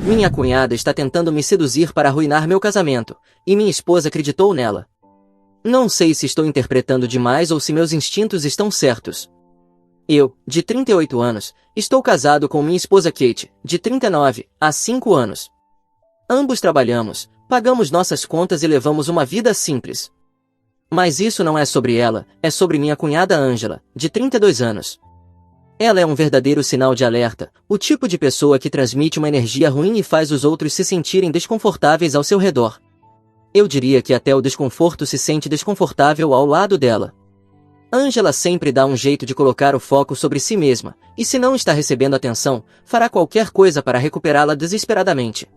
Minha cunhada está tentando me seduzir para arruinar meu casamento, e minha esposa acreditou nela. Não sei se estou interpretando demais ou se meus instintos estão certos. Eu, de 38 anos, estou casado com minha esposa Kate, de 39, há 5 anos. Ambos trabalhamos, pagamos nossas contas e levamos uma vida simples. Mas isso não é sobre ela, é sobre minha cunhada Angela, de 32 anos. Ela é um verdadeiro sinal de alerta, o tipo de pessoa que transmite uma energia ruim e faz os outros se sentirem desconfortáveis ao seu redor. Eu diria que até o desconforto se sente desconfortável ao lado dela. Angela sempre dá um jeito de colocar o foco sobre si mesma, e se não está recebendo atenção, fará qualquer coisa para recuperá-la desesperadamente.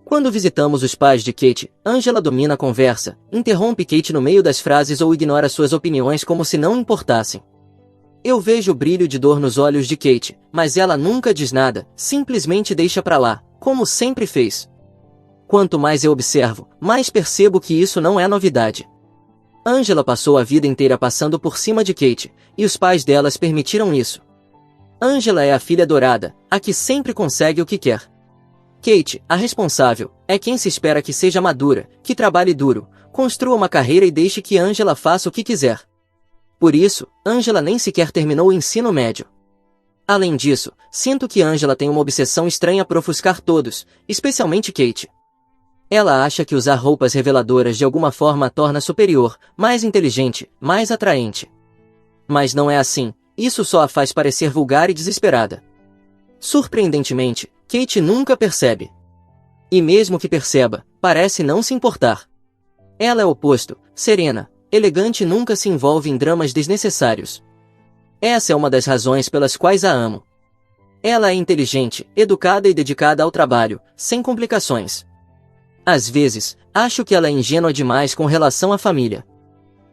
Quando visitamos os pais de Kate, Angela domina a conversa, interrompe Kate no meio das frases ou ignora suas opiniões como se não importassem. Eu vejo o brilho de dor nos olhos de Kate, mas ela nunca diz nada, simplesmente deixa pra lá, como sempre fez. Quanto mais eu observo, mais percebo que isso não é novidade. Angela passou a vida inteira passando por cima de Kate, e os pais delas permitiram isso. Angela é a filha dourada, a que sempre consegue o que quer. Kate, a responsável, é quem se espera que seja madura, que trabalhe duro, construa uma carreira e deixe que Angela faça o que quiser. Por isso, Angela nem sequer terminou o ensino médio. Além disso, sinto que Angela tem uma obsessão estranha por ofuscar todos, especialmente Kate. Ela acha que usar roupas reveladoras de alguma forma a torna superior, mais inteligente, mais atraente. Mas não é assim, isso só a faz parecer vulgar e desesperada. Surpreendentemente, Kate nunca percebe. E mesmo que perceba, parece não se importar. Ela é o oposto, serena, elegante e nunca se envolve em dramas desnecessários. Essa é uma das razões pelas quais a amo. Ela é inteligente, educada e dedicada ao trabalho, sem complicações. Às vezes, acho que ela é ingênua demais com relação à família.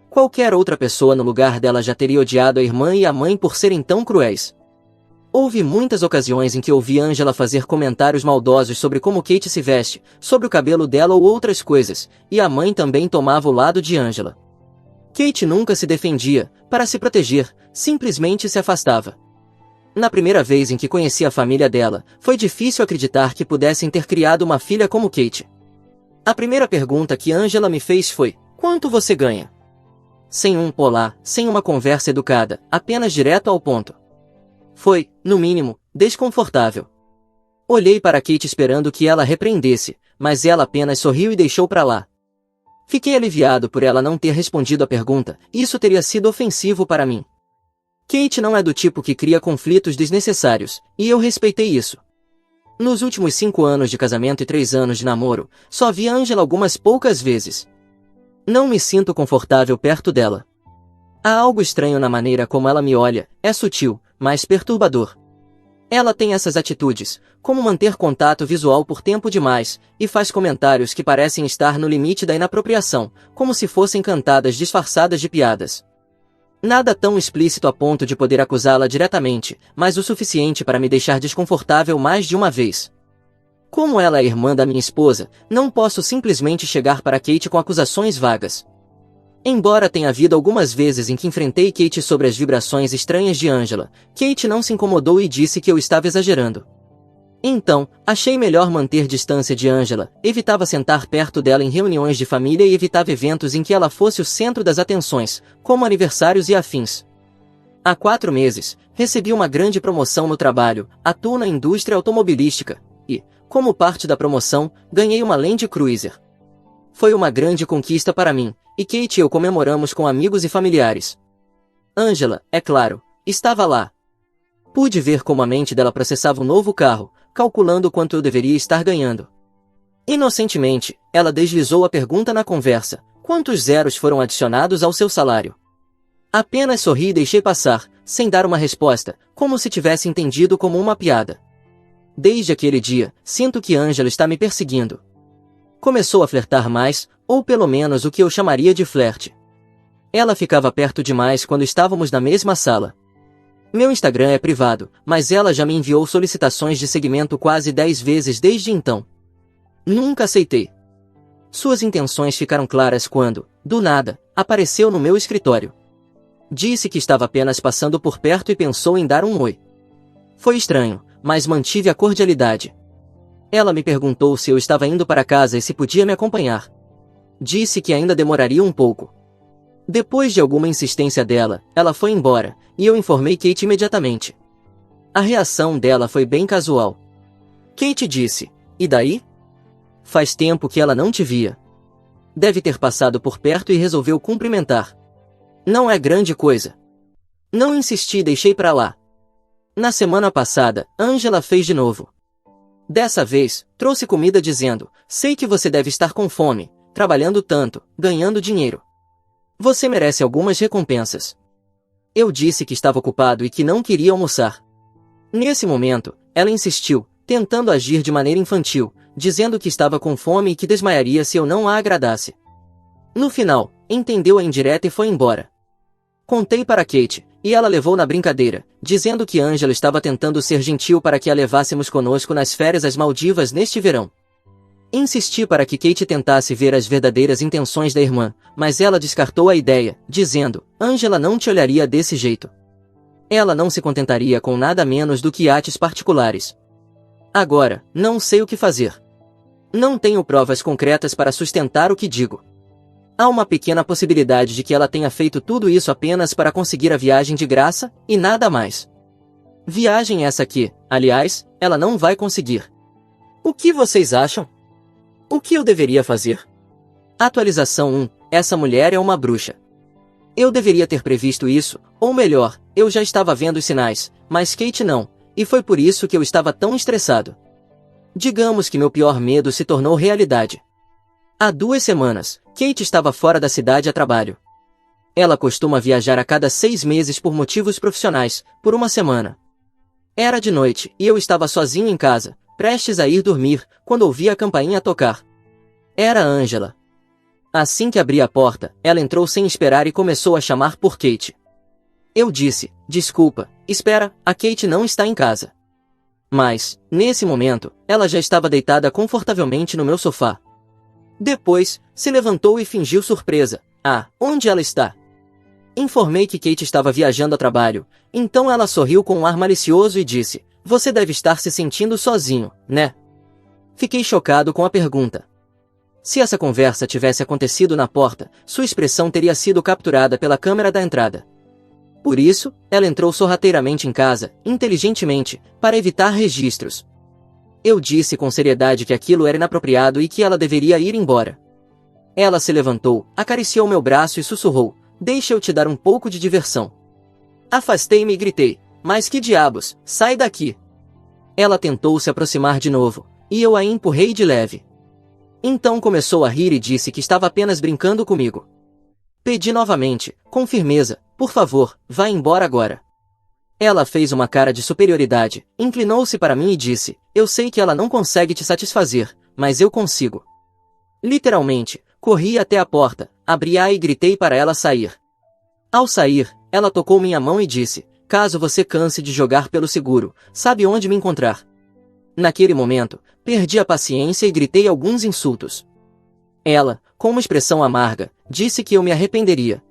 Qualquer outra pessoa no lugar dela já teria odiado a irmã e a mãe por serem tão cruéis. Houve muitas ocasiões em que ouvi Angela fazer comentários maldosos sobre como Kate se veste, sobre o cabelo dela ou outras coisas, e a mãe também tomava o lado de Angela. Kate nunca se defendia, para se proteger, simplesmente se afastava. Na primeira vez em que conheci a família dela, foi difícil acreditar que pudessem ter criado uma filha como Kate. A primeira pergunta que Angela me fez foi: quanto você ganha? Sem um olá, sem uma conversa educada, apenas direto ao ponto. Foi, no mínimo, desconfortável. Olhei para Kate esperando que ela repreendesse, mas ela apenas sorriu e deixou pra lá. Fiquei aliviado por ela não ter respondido à pergunta, isso teria sido ofensivo para mim. Kate não é do tipo que cria conflitos desnecessários, e eu respeitei isso. Nos últimos 5 anos de casamento e 3 anos de namoro, só vi Angela algumas poucas vezes. Não me sinto confortável perto dela. Há algo estranho na maneira como ela me olha, é sutil, mas perturbador. Ela tem essas atitudes, como manter contato visual por tempo demais, e faz comentários que parecem estar no limite da inapropriação, como se fossem cantadas disfarçadas de piadas. Nada tão explícito a ponto de poder acusá-la diretamente, mas o suficiente para me deixar desconfortável mais de uma vez. Como ela é irmã da minha esposa, não posso simplesmente chegar para Kate com acusações vagas. Embora tenha havido algumas vezes em que enfrentei Kate sobre as vibrações estranhas de Angela, Kate não se incomodou e disse que eu estava exagerando. Então, achei melhor manter distância de Angela, evitava sentar perto dela em reuniões de família e evitava eventos em que ela fosse o centro das atenções, como aniversários e afins. Há 4 meses, recebi uma grande promoção no trabalho, atuo na indústria automobilística, e, como parte da promoção, ganhei uma Land Cruiser. Foi uma grande conquista para mim, e Kate e eu comemoramos com amigos e familiares. Angela, é claro, estava lá. Pude ver como a mente dela processava o novo carro, calculando quanto eu deveria estar ganhando. Inocentemente, ela deslizou a pergunta na conversa: quantos zeros foram adicionados ao seu salário? Apenas sorri e deixei passar, sem dar uma resposta, como se tivesse entendido como uma piada. Desde aquele dia, sinto que Angela está me perseguindo. Começou a flertar mais, ou pelo menos o que eu chamaria de flerte. Ela ficava perto demais quando estávamos na mesma sala. Meu Instagram é privado, mas ela já me enviou solicitações de seguimento quase 10 vezes desde então. Nunca aceitei. Suas intenções ficaram claras quando, do nada, apareceu no meu escritório. Disse que estava apenas passando por perto e pensou em dar um oi. Foi estranho, mas mantive a cordialidade. Ela me perguntou se eu estava indo para casa e se podia me acompanhar. Disse que ainda demoraria um pouco. Depois de alguma insistência dela, ela foi embora, e eu informei Kate imediatamente. A reação dela foi bem casual. Kate disse: "E daí? Faz tempo que ela não te via. Deve ter passado por perto e resolveu cumprimentar. Não é grande coisa." Não insisti e deixei pra lá. Na semana passada, Angela fez de novo. Dessa vez, trouxe comida dizendo: "Sei que você deve estar com fome, trabalhando tanto, ganhando dinheiro. Você merece algumas recompensas." Eu disse que estava ocupado e que não queria almoçar. Nesse momento, ela insistiu, tentando agir de maneira infantil, dizendo que estava com fome e que desmaiaria se eu não a agradasse. No final, entendeu a indireta e foi embora. Contei para Kate, e ela levou na brincadeira, dizendo que Angela estava tentando ser gentil para que a levássemos conosco nas férias às Maldivas neste verão. Insisti para que Kate tentasse ver as verdadeiras intenções da irmã, mas ela descartou a ideia, dizendo: "Angela não te olharia desse jeito. Ela não se contentaria com nada menos do que iates particulares." Agora, não sei o que fazer. Não tenho provas concretas para sustentar o que digo. Há uma pequena possibilidade de que ela tenha feito tudo isso apenas para conseguir a viagem de graça, e nada mais. Viagem essa que, aliás, ela não vai conseguir. O que vocês acham? O que eu deveria fazer? Atualização 1. Essa mulher é uma bruxa. Eu deveria ter previsto isso, ou melhor, eu já estava vendo os sinais, mas Kate não, e foi por isso que eu estava tão estressado. Digamos que meu pior medo se tornou realidade. Há 2 semanas, Kate estava fora da cidade a trabalho. Ela costuma viajar a cada 6 meses por motivos profissionais, por uma semana. Era de noite, e eu estava sozinho em casa, prestes a ir dormir, quando ouvi a campainha tocar. Era Angela. Assim que abri a porta, ela entrou sem esperar e começou a chamar por Kate. Eu disse: "Desculpa, espera, a Kate não está em casa." Mas, nesse momento, ela já estava deitada confortavelmente no meu sofá. Depois, se levantou e fingiu surpresa. "Ah, onde ela está?" Informei que Kate estava viajando a trabalho, então ela sorriu com um ar malicioso e disse: "Você deve estar se sentindo sozinho, né?" Fiquei chocado com a pergunta. Se essa conversa tivesse acontecido na porta, sua expressão teria sido capturada pela câmera da entrada. Por isso, ela entrou sorrateiramente em casa, inteligentemente, para evitar registros. Eu disse com seriedade que aquilo era inapropriado e que ela deveria ir embora. Ela se levantou, acariciou meu braço e sussurrou: "Deixa eu te dar um pouco de diversão." Afastei-me e gritei: "Mas que diabos, sai daqui!" Ela tentou se aproximar de novo, e eu a empurrei de leve. Então começou a rir e disse que estava apenas brincando comigo. Pedi novamente, com firmeza: "Por favor, vá embora agora." Ela fez uma cara de superioridade, inclinou-se para mim e disse: "Eu sei que ela não consegue te satisfazer, mas eu consigo." Literalmente, corri até a porta, abri-a e gritei para ela sair. Ao sair, ela tocou minha mão e disse: "Caso você canse de jogar pelo seguro, sabe onde me encontrar." Naquele momento, perdi a paciência e gritei alguns insultos. Ela, com uma expressão amarga, disse que eu me arrependeria.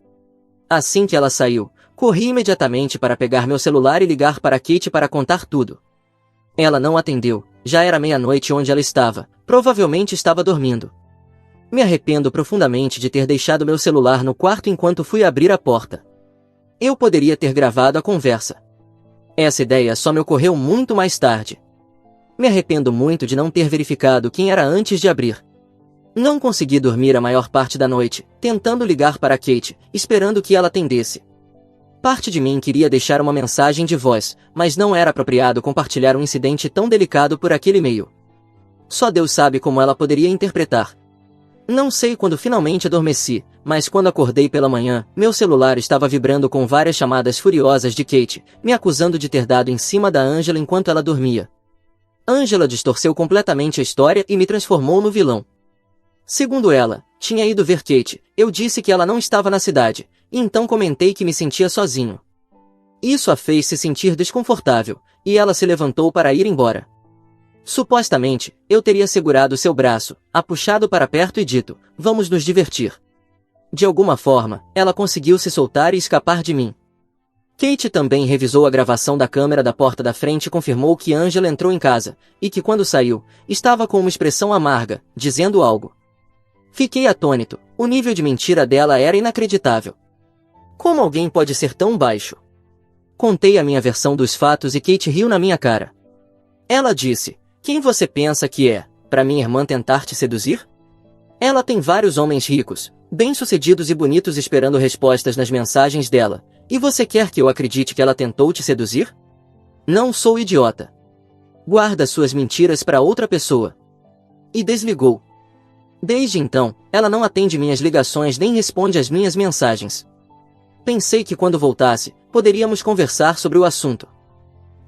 Assim que ela saiu, corri imediatamente para pegar meu celular e ligar para Kate para contar tudo. Ela não atendeu, já era meia-noite onde ela estava, provavelmente estava dormindo. Me arrependo profundamente de ter deixado meu celular no quarto enquanto fui abrir a porta. Eu poderia ter gravado a conversa. Essa ideia só me ocorreu muito mais tarde. Me arrependo muito de não ter verificado quem era antes de abrir. Não consegui dormir a maior parte da noite, tentando ligar para Kate, esperando que ela atendesse. Parte de mim queria deixar uma mensagem de voz, mas não era apropriado compartilhar um incidente tão delicado por aquele meio. Só Deus sabe como ela poderia interpretar. Não sei quando finalmente adormeci, mas quando acordei pela manhã, meu celular estava vibrando com várias chamadas furiosas de Kate, me acusando de ter dado em cima da Angela enquanto ela dormia. Angela distorceu completamente a história e me transformou no vilão. Segundo ela, tinha ido ver Kate. Eu disse que ela não estava na cidade, e então comentei que me sentia sozinho. Isso a fez se sentir desconfortável, e ela se levantou para ir embora. Supostamente, eu teria segurado seu braço, a puxado para perto e dito: "Vamos nos divertir." De alguma forma, ela conseguiu se soltar e escapar de mim. Kate também revisou a gravação da câmera da porta da frente e confirmou que Angela entrou em casa, e que quando saiu, estava com uma expressão amarga, dizendo algo. Fiquei atônito, o nível de mentira dela era inacreditável. Como alguém pode ser tão baixo? Contei a minha versão dos fatos e Kate riu na minha cara. Ela disse, quem você pensa que é, para minha irmã tentar te seduzir? Ela tem vários homens ricos, bem-sucedidos e bonitos esperando respostas nas mensagens dela, e você quer que eu acredite que ela tentou te seduzir? Não sou idiota. Guarda suas mentiras para outra pessoa. E desligou. Desde então, ela não atende minhas ligações nem responde às minhas mensagens. Pensei que quando voltasse, poderíamos conversar sobre o assunto.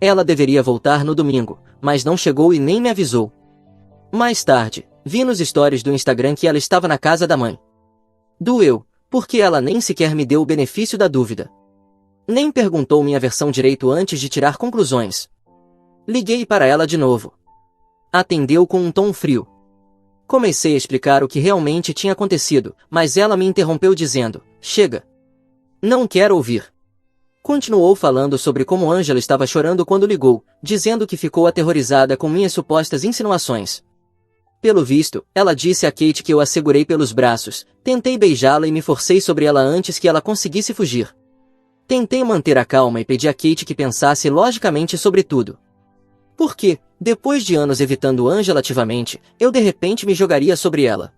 Ela deveria voltar no domingo, mas não chegou e nem me avisou. Mais tarde, vi nos stories do Instagram que ela estava na casa da mãe. Doeu, porque ela nem sequer me deu o benefício da dúvida. Nem perguntou minha versão direito antes de tirar conclusões. Liguei para ela de novo. Atendeu com um tom frio. Comecei a explicar o que realmente tinha acontecido, mas ela me interrompeu dizendo, chega. Não quero ouvir. Continuou falando sobre como Angela estava chorando quando ligou, dizendo que ficou aterrorizada com minhas supostas insinuações. Pelo visto, ela disse a Kate que eu a segurei pelos braços, tentei beijá-la e me forcei sobre ela antes que ela conseguisse fugir. Tentei manter a calma e pedi a Kate que pensasse logicamente sobre tudo. Porque, depois de anos evitando Angela ativamente, eu de repente me jogaria sobre ela.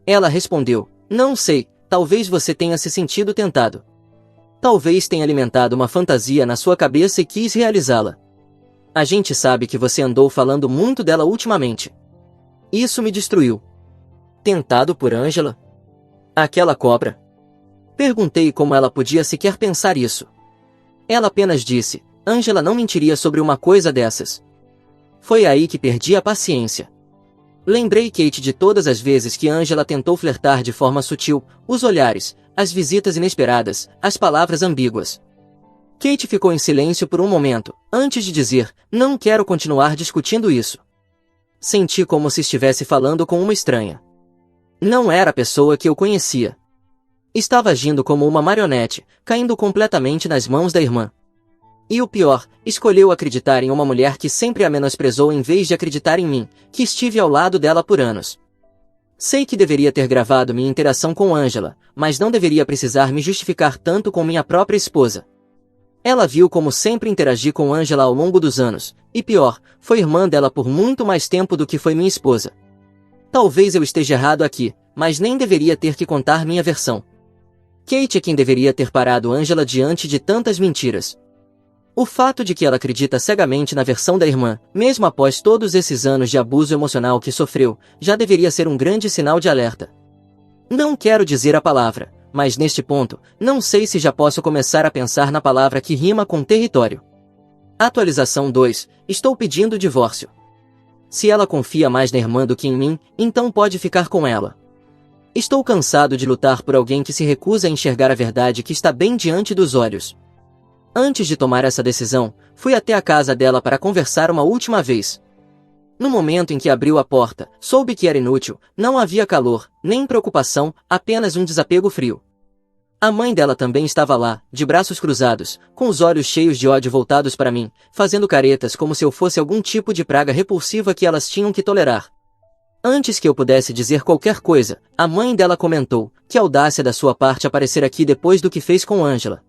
Ela respondeu, não sei, talvez você tenha se sentido tentado. Talvez tenha alimentado uma fantasia na sua cabeça e quis realizá-la. A gente sabe que você andou falando muito dela ultimamente. Isso me destruiu. Tentado por Angela? Aquela cobra? Perguntei como ela podia sequer pensar isso. Ela apenas disse, Angela não mentiria sobre uma coisa dessas. Foi aí que perdi a paciência. Lembrei Kate de todas as vezes que Angela tentou flertar de forma sutil, os olhares, as visitas inesperadas, as palavras ambíguas. Kate ficou em silêncio por um momento, antes de dizer, não quero continuar discutindo isso. Senti como se estivesse falando com uma estranha. Não era a pessoa que eu conhecia. Estava agindo como uma marionete, caindo completamente nas mãos da irmã. E o pior, escolheu acreditar em uma mulher que sempre a menosprezou em vez de acreditar em mim, que estive ao lado dela por anos. Sei que deveria ter gravado minha interação com Angela, mas não deveria precisar me justificar tanto com minha própria esposa. Ela viu como sempre interagi com Angela ao longo dos anos, e pior, foi irmã dela por muito mais tempo do que foi minha esposa. Talvez eu esteja errado aqui, mas nem deveria ter que contar minha versão. Kate é quem deveria ter parado Angela diante de tantas mentiras. O fato de que ela acredita cegamente na versão da irmã, mesmo após todos esses anos de abuso emocional que sofreu, já deveria ser um grande sinal de alerta. Não quero dizer a palavra, mas neste ponto, não sei se já posso começar a pensar na palavra que rima com território. Atualização 2. Estou pedindo divórcio. Se ela confia mais na irmã do que em mim, então pode ficar com ela. Estou cansado de lutar por alguém que se recusa a enxergar a verdade que está bem diante dos olhos. Antes de tomar essa decisão, fui até a casa dela para conversar uma última vez. No momento em que abriu a porta, soube que era inútil, não havia calor, nem preocupação, apenas um desapego frio. A mãe dela também estava lá, de braços cruzados, com os olhos cheios de ódio voltados para mim, fazendo caretas como se eu fosse algum tipo de praga repulsiva que elas tinham que tolerar. Antes que eu pudesse dizer qualquer coisa, a mãe dela comentou, que audácia da sua parte aparecer aqui depois do que fez com Angela.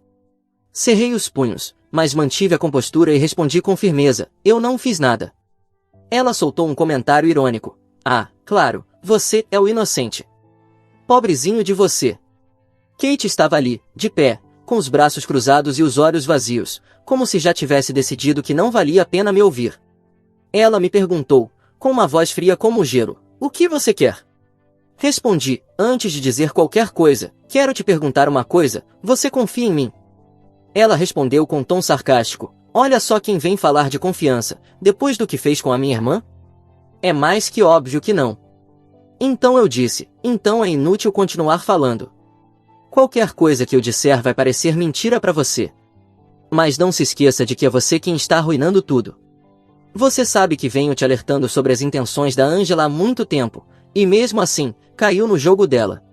Cerrei os punhos, mas mantive a compostura e respondi com firmeza, eu não fiz nada. Ela soltou um comentário irônico. Ah, claro, você é o inocente. Pobrezinho de você. Kate estava ali, de pé, com os braços cruzados e os olhos vazios, como se já tivesse decidido que não valia a pena me ouvir. Ela me perguntou, com uma voz fria como o gelo, o que você quer? Respondi, antes de dizer qualquer coisa, quero te perguntar uma coisa, você confia em mim? Ela respondeu com tom sarcástico, olha só quem vem falar de confiança, depois do que fez com a minha irmã? É mais que óbvio que não. Então eu disse, então é inútil continuar falando. Qualquer coisa que eu disser vai parecer mentira para você. Mas não se esqueça de que é você quem está arruinando tudo. Você sabe que venho te alertando sobre as intenções da Angela há muito tempo, e mesmo assim, caiu no jogo dela.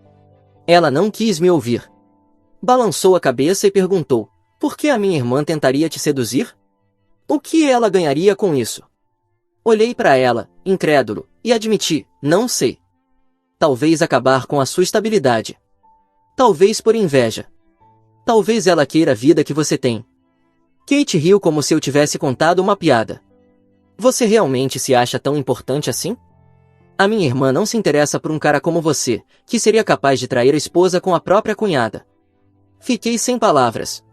Ela não quis me ouvir. Balançou a cabeça e perguntou, Por que a minha irmã tentaria te seduzir? O que ela ganharia com isso? Olhei para ela, incrédulo, e admiti, não sei. Talvez acabar com a sua estabilidade. Talvez por inveja. Talvez ela queira a vida que você tem. Kate riu como se eu tivesse contado uma piada. Você realmente se acha tão importante assim? A minha irmã não se interessa por um cara como você, que seria capaz de trair a esposa com a própria cunhada. Fiquei sem palavras.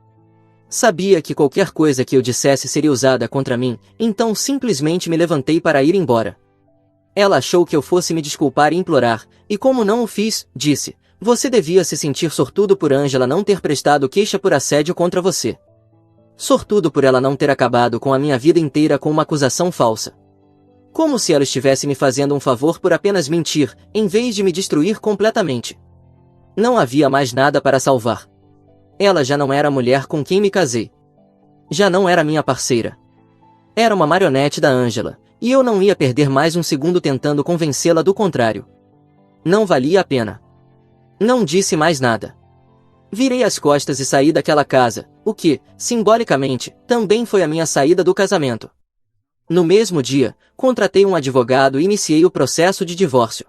Sabia que qualquer coisa que eu dissesse seria usada contra mim, então simplesmente me levantei para ir embora. Ela achou que eu fosse me desculpar e implorar, e como não o fiz, disse, você devia se sentir sortudo por Angela não ter prestado queixa por assédio contra você. Sortudo por ela não ter acabado com a minha vida inteira com uma acusação falsa. Como se ela estivesse me fazendo um favor por apenas mentir, em vez de me destruir completamente. Não havia mais nada para salvar. Ela já não era a mulher com quem me casei. Já não era minha parceira. Era uma marionete da Angela, e eu não ia perder mais um segundo tentando convencê-la do contrário. Não valia a pena. Não disse mais nada. Virei as costas e saí daquela casa, o que, simbolicamente, também foi a minha saída do casamento. No mesmo dia, contratei um advogado e iniciei o processo de divórcio.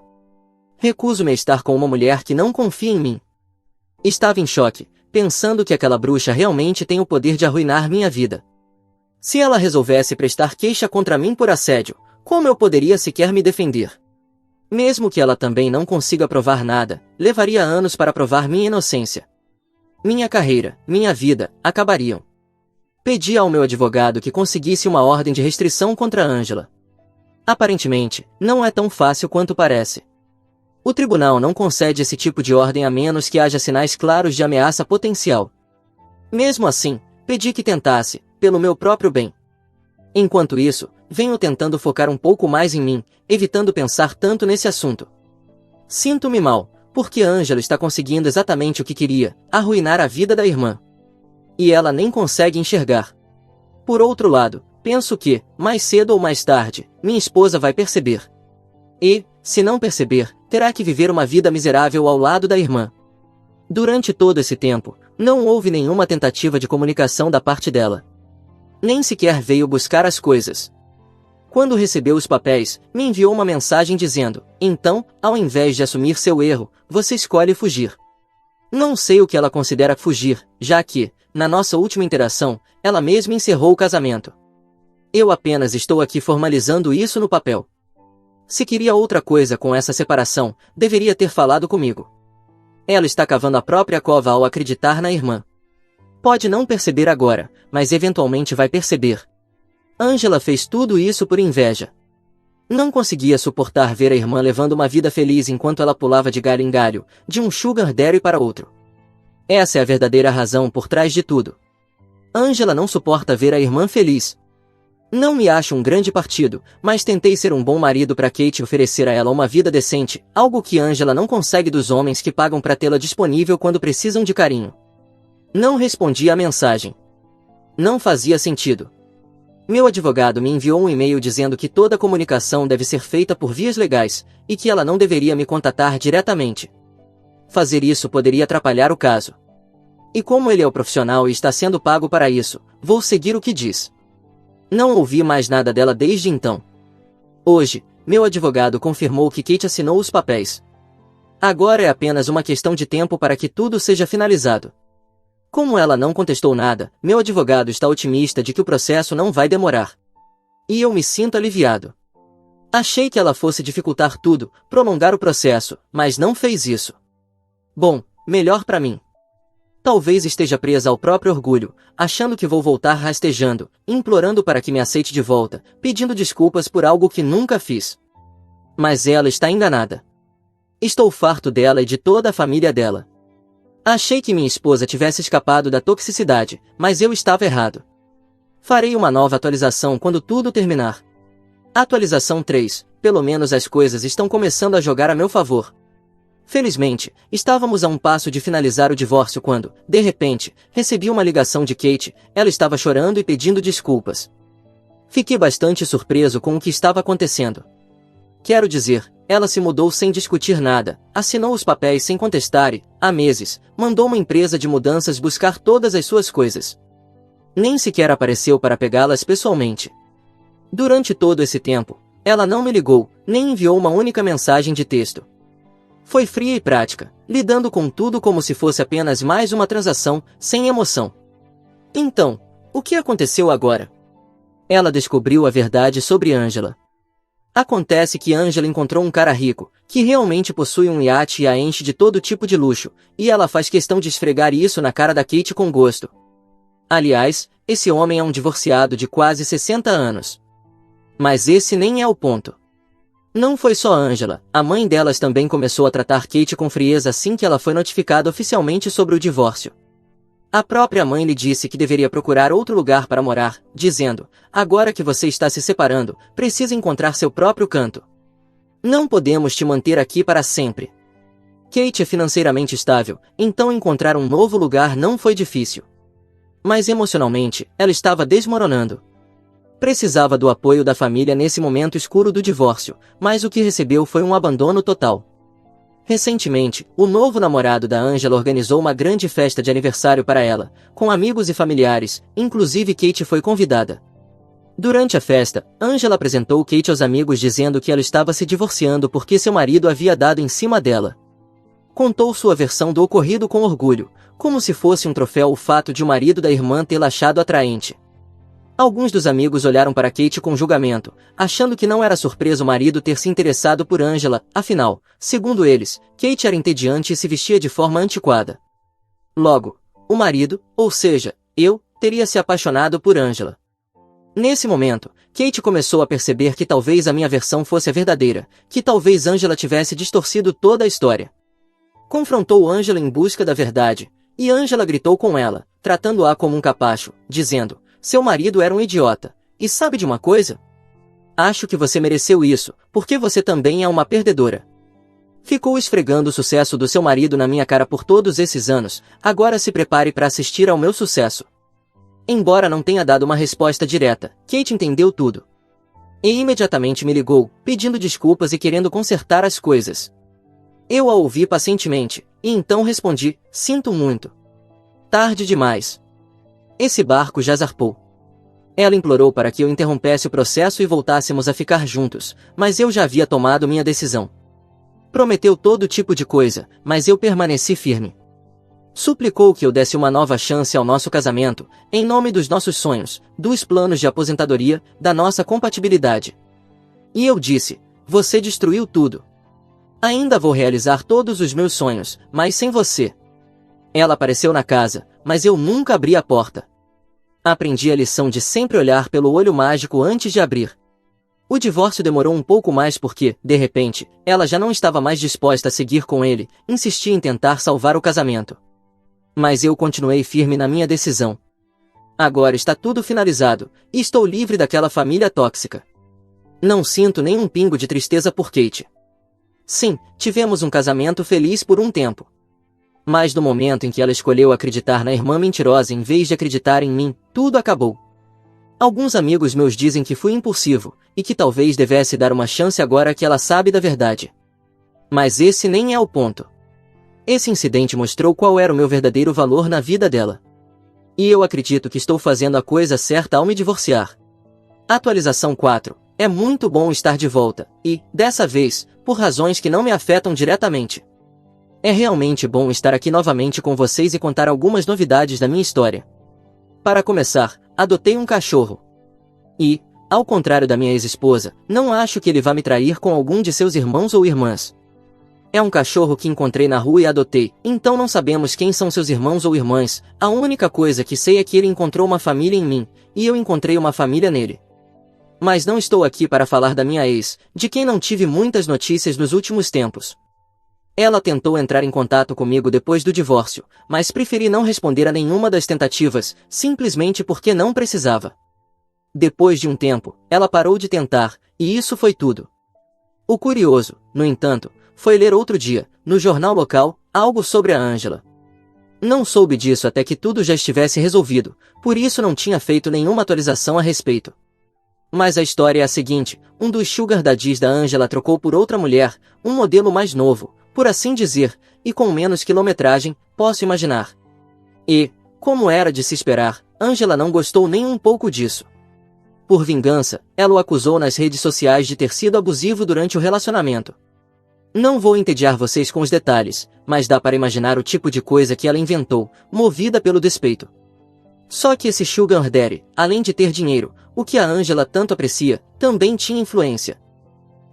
Recuso-me a estar com uma mulher que não confia em mim. Estava em choque, pensando que aquela bruxa realmente tem o poder de arruinar minha vida. Se ela resolvesse prestar queixa contra mim por assédio, como eu poderia sequer me defender? Mesmo que ela também não consiga provar nada, levaria anos para provar minha inocência. Minha carreira, minha vida, acabariam. Pedi ao meu advogado que conseguisse uma ordem de restrição contra Angela. Aparentemente, não é tão fácil quanto parece. O tribunal não concede esse tipo de ordem a menos que haja sinais claros de ameaça potencial. Mesmo assim, pedi que tentasse, pelo meu próprio bem. Enquanto isso, venho tentando focar um pouco mais em mim, evitando pensar tanto nesse assunto. Sinto-me mal, porque Angela está conseguindo exatamente o que queria, arruinar a vida da irmã. E ela nem consegue enxergar. Por outro lado, penso que, mais cedo ou mais tarde, minha esposa vai perceber. E, se não perceber, terá que viver uma vida miserável ao lado da irmã. Durante todo esse tempo, não houve nenhuma tentativa de comunicação da parte dela. Nem sequer veio buscar as coisas. Quando recebeu os papéis, me enviou uma mensagem dizendo, então, ao invés de assumir seu erro, você escolhe fugir. Não sei o que ela considera fugir, já que, na nossa última interação, ela mesma encerrou o casamento. Eu apenas estou aqui formalizando isso no papel. Se queria outra coisa com essa separação, deveria ter falado comigo. Ela está cavando a própria cova ao acreditar na irmã. Pode não perceber agora, mas eventualmente vai perceber. Angela fez tudo isso por inveja. Não conseguia suportar ver a irmã levando uma vida feliz enquanto ela pulava de galho em galho, de um sugar daddy para outro. Essa é a verdadeira razão por trás de tudo. Angela não suporta ver a irmã feliz. Não me acho um grande partido, mas tentei ser um bom marido para Kate e oferecer a ela uma vida decente, algo que Angela não consegue dos homens que pagam para tê-la disponível quando precisam de carinho. Não respondi à mensagem. Não fazia sentido. Meu advogado me enviou um e-mail dizendo que toda comunicação deve ser feita por vias legais, e que ela não deveria me contatar diretamente. Fazer isso poderia atrapalhar o caso. E como ele é o profissional e está sendo pago para isso, vou seguir o que diz. Não ouvi mais nada dela desde então. Hoje, meu advogado confirmou que Kate assinou os papéis. Agora é apenas uma questão de tempo para que tudo seja finalizado. Como ela não contestou nada, meu advogado está otimista de que o processo não vai demorar. E eu me sinto aliviado. Achei que ela fosse dificultar tudo, prolongar o processo, mas não fez isso. Bom, melhor para mim. Talvez esteja presa ao próprio orgulho, achando que vou voltar rastejando, implorando para que me aceite de volta, pedindo desculpas por algo que nunca fiz. Mas ela está enganada. Estou farto dela e de toda a família dela. Achei que minha esposa tivesse escapado da toxicidade, mas eu estava errado. Farei uma nova atualização quando tudo terminar. Atualização 3, pelo menos as coisas estão começando a jogar a meu favor. Felizmente, estávamos a um passo de finalizar o divórcio quando, de repente, recebi uma ligação de Kate, ela estava chorando e pedindo desculpas. Fiquei bastante surpreso com o que estava acontecendo. Quero dizer, ela se mudou sem discutir nada, assinou os papéis sem contestar e, há meses, mandou uma empresa de mudanças buscar todas as suas coisas. Nem sequer apareceu para pegá-las pessoalmente. Durante todo esse tempo, ela não me ligou, nem enviou uma única mensagem de texto. Foi fria e prática, lidando com tudo como se fosse apenas mais uma transação, sem emoção. Então, o que aconteceu agora? Ela descobriu a verdade sobre Angela. Acontece que Angela encontrou um cara rico, que realmente possui um iate e a enche de todo tipo de luxo, e ela faz questão de esfregar isso na cara da Kate com gosto. Aliás, esse homem é um divorciado de quase 60 anos. Mas esse nem é o ponto. Não foi só Angela, a mãe delas também começou a tratar Kate com frieza assim que ela foi notificada oficialmente sobre o divórcio. A própria mãe lhe disse que deveria procurar outro lugar para morar, dizendo, agora que você está se separando, precisa encontrar seu próprio canto. Não podemos te manter aqui para sempre. Kate é financeiramente estável, então encontrar um novo lugar não foi difícil. Mas emocionalmente, ela estava desmoronando. Precisava do apoio da família nesse momento escuro do divórcio, mas o que recebeu foi um abandono total. Recentemente, o novo namorado da Angela organizou uma grande festa de aniversário para ela, com amigos e familiares, inclusive Kate foi convidada. Durante a festa, Angela apresentou Kate aos amigos dizendo que ela estava se divorciando porque seu marido havia dado em cima dela. Contou sua versão do ocorrido com orgulho, como se fosse um troféu o fato de o marido da irmã tê-la achado atraente. Alguns dos amigos olharam para Kate com julgamento, achando que não era surpresa o marido ter se interessado por Angela, afinal, segundo eles, Kate era entediante e se vestia de forma antiquada. Logo, o marido, ou seja, eu, teria se apaixonado por Angela. Nesse momento, Kate começou a perceber que talvez a minha versão fosse a verdadeira, que talvez Angela tivesse distorcido toda a história. Confrontou Angela em busca da verdade, e Angela gritou com ela, tratando-a como um capacho, dizendo, seu marido era um idiota. E sabe de uma coisa? Acho que você mereceu isso, porque você também é uma perdedora. Ficou esfregando o sucesso do seu marido na minha cara por todos esses anos, agora se prepare para assistir ao meu sucesso. Embora não tenha dado uma resposta direta, Kate entendeu tudo. E imediatamente me ligou, pedindo desculpas e querendo consertar as coisas. Eu a ouvi pacientemente, e então respondi, sinto muito. Tarde demais. Esse barco já zarpou. Ela implorou para que eu interrompesse o processo e voltássemos a ficar juntos, mas eu já havia tomado minha decisão. Prometeu todo tipo de coisa, mas eu permaneci firme. Suplicou que eu desse uma nova chance ao nosso casamento, em nome dos nossos sonhos, dos planos de aposentadoria, da nossa compatibilidade. E eu disse, você destruiu tudo. Ainda vou realizar todos os meus sonhos, mas sem você. Ela apareceu na casa, mas eu nunca abri a porta. Aprendi a lição de sempre olhar pelo olho mágico antes de abrir. O divórcio demorou um pouco mais porque, de repente, ela já não estava mais disposta a seguir com ele, insistia em tentar salvar o casamento. Mas eu continuei firme na minha decisão. Agora está tudo finalizado, e estou livre daquela família tóxica. Não sinto nem um pingo de tristeza por Kate. Sim, tivemos um casamento feliz por um tempo. Mas no momento em que ela escolheu acreditar na irmã mentirosa em vez de acreditar em mim, tudo acabou. Alguns amigos meus dizem que fui impulsivo, e que talvez devesse dar uma chance agora que ela sabe da verdade. Mas esse nem é o ponto. Esse incidente mostrou qual era o meu verdadeiro valor na vida dela. E eu acredito que estou fazendo a coisa certa ao me divorciar. Atualização 4. É muito bom estar de volta, e, dessa vez, por razões que não me afetam diretamente. É realmente bom estar aqui novamente com vocês e contar algumas novidades da minha história. Para começar, adotei um cachorro. E, ao contrário da minha ex-esposa, não acho que ele vá me trair com algum de seus irmãos ou irmãs. É um cachorro que encontrei na rua e adotei, então não sabemos quem são seus irmãos ou irmãs, a única coisa que sei é que ele encontrou uma família em mim, e eu encontrei uma família nele. Mas não estou aqui para falar da minha ex, de quem não tive muitas notícias nos últimos tempos. Ela tentou entrar em contato comigo depois do divórcio, mas preferi não responder a nenhuma das tentativas, simplesmente porque não precisava. Depois de um tempo, ela parou de tentar, e isso foi tudo. O curioso, no entanto, foi ler outro dia, no jornal local, algo sobre a Angela. Não soube disso até que tudo já estivesse resolvido, por isso não tinha feito nenhuma atualização a respeito. Mas a história é a seguinte, um dos sugar daddies da Angela trocou por outra mulher, um modelo mais novo, por assim dizer, e com menos quilometragem, posso imaginar. E, como era de se esperar, Angela não gostou nem um pouco disso. Por vingança, ela o acusou nas redes sociais de ter sido abusivo durante o relacionamento. Não vou entediar vocês com os detalhes, mas dá para imaginar o tipo de coisa que ela inventou, movida pelo despeito. Só que esse Sugar Daddy, além de ter dinheiro, o que a Angela tanto aprecia, também tinha influência.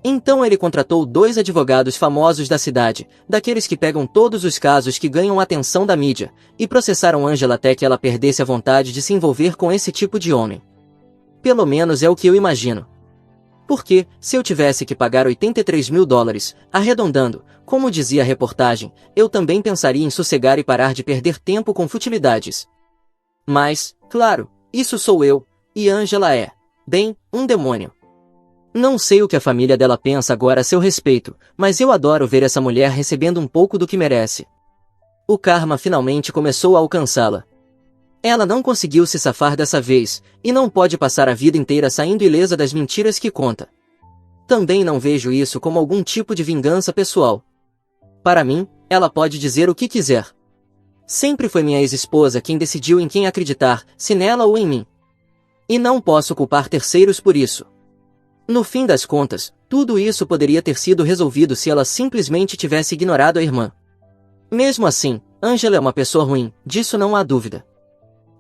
Então ele contratou 2 advogados famosos da cidade, daqueles que pegam todos os casos que ganham a atenção da mídia, e processaram Angela até que ela perdesse a vontade de se envolver com esse tipo de homem. Pelo menos é o que eu imagino. Porque, se eu tivesse que pagar $83 mil, arredondando, como dizia a reportagem, eu também pensaria em sossegar e parar de perder tempo com futilidades. Mas, claro, isso sou eu, e Angela é, bem, um demônio. Não sei o que a família dela pensa agora a seu respeito, mas eu adoro ver essa mulher recebendo um pouco do que merece. O karma finalmente começou a alcançá-la. Ela não conseguiu se safar dessa vez, e não pode passar a vida inteira saindo ilesa das mentiras que conta. Também não vejo isso como algum tipo de vingança pessoal. Para mim, ela pode dizer o que quiser. Sempre foi minha ex-esposa quem decidiu em quem acreditar, se nela ou em mim. E não posso culpar terceiros por isso. No fim das contas, tudo isso poderia ter sido resolvido se ela simplesmente tivesse ignorado a irmã. Mesmo assim, Angela é uma pessoa ruim, disso não há dúvida.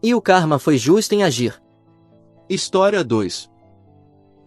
E o karma foi justo em agir. História 2.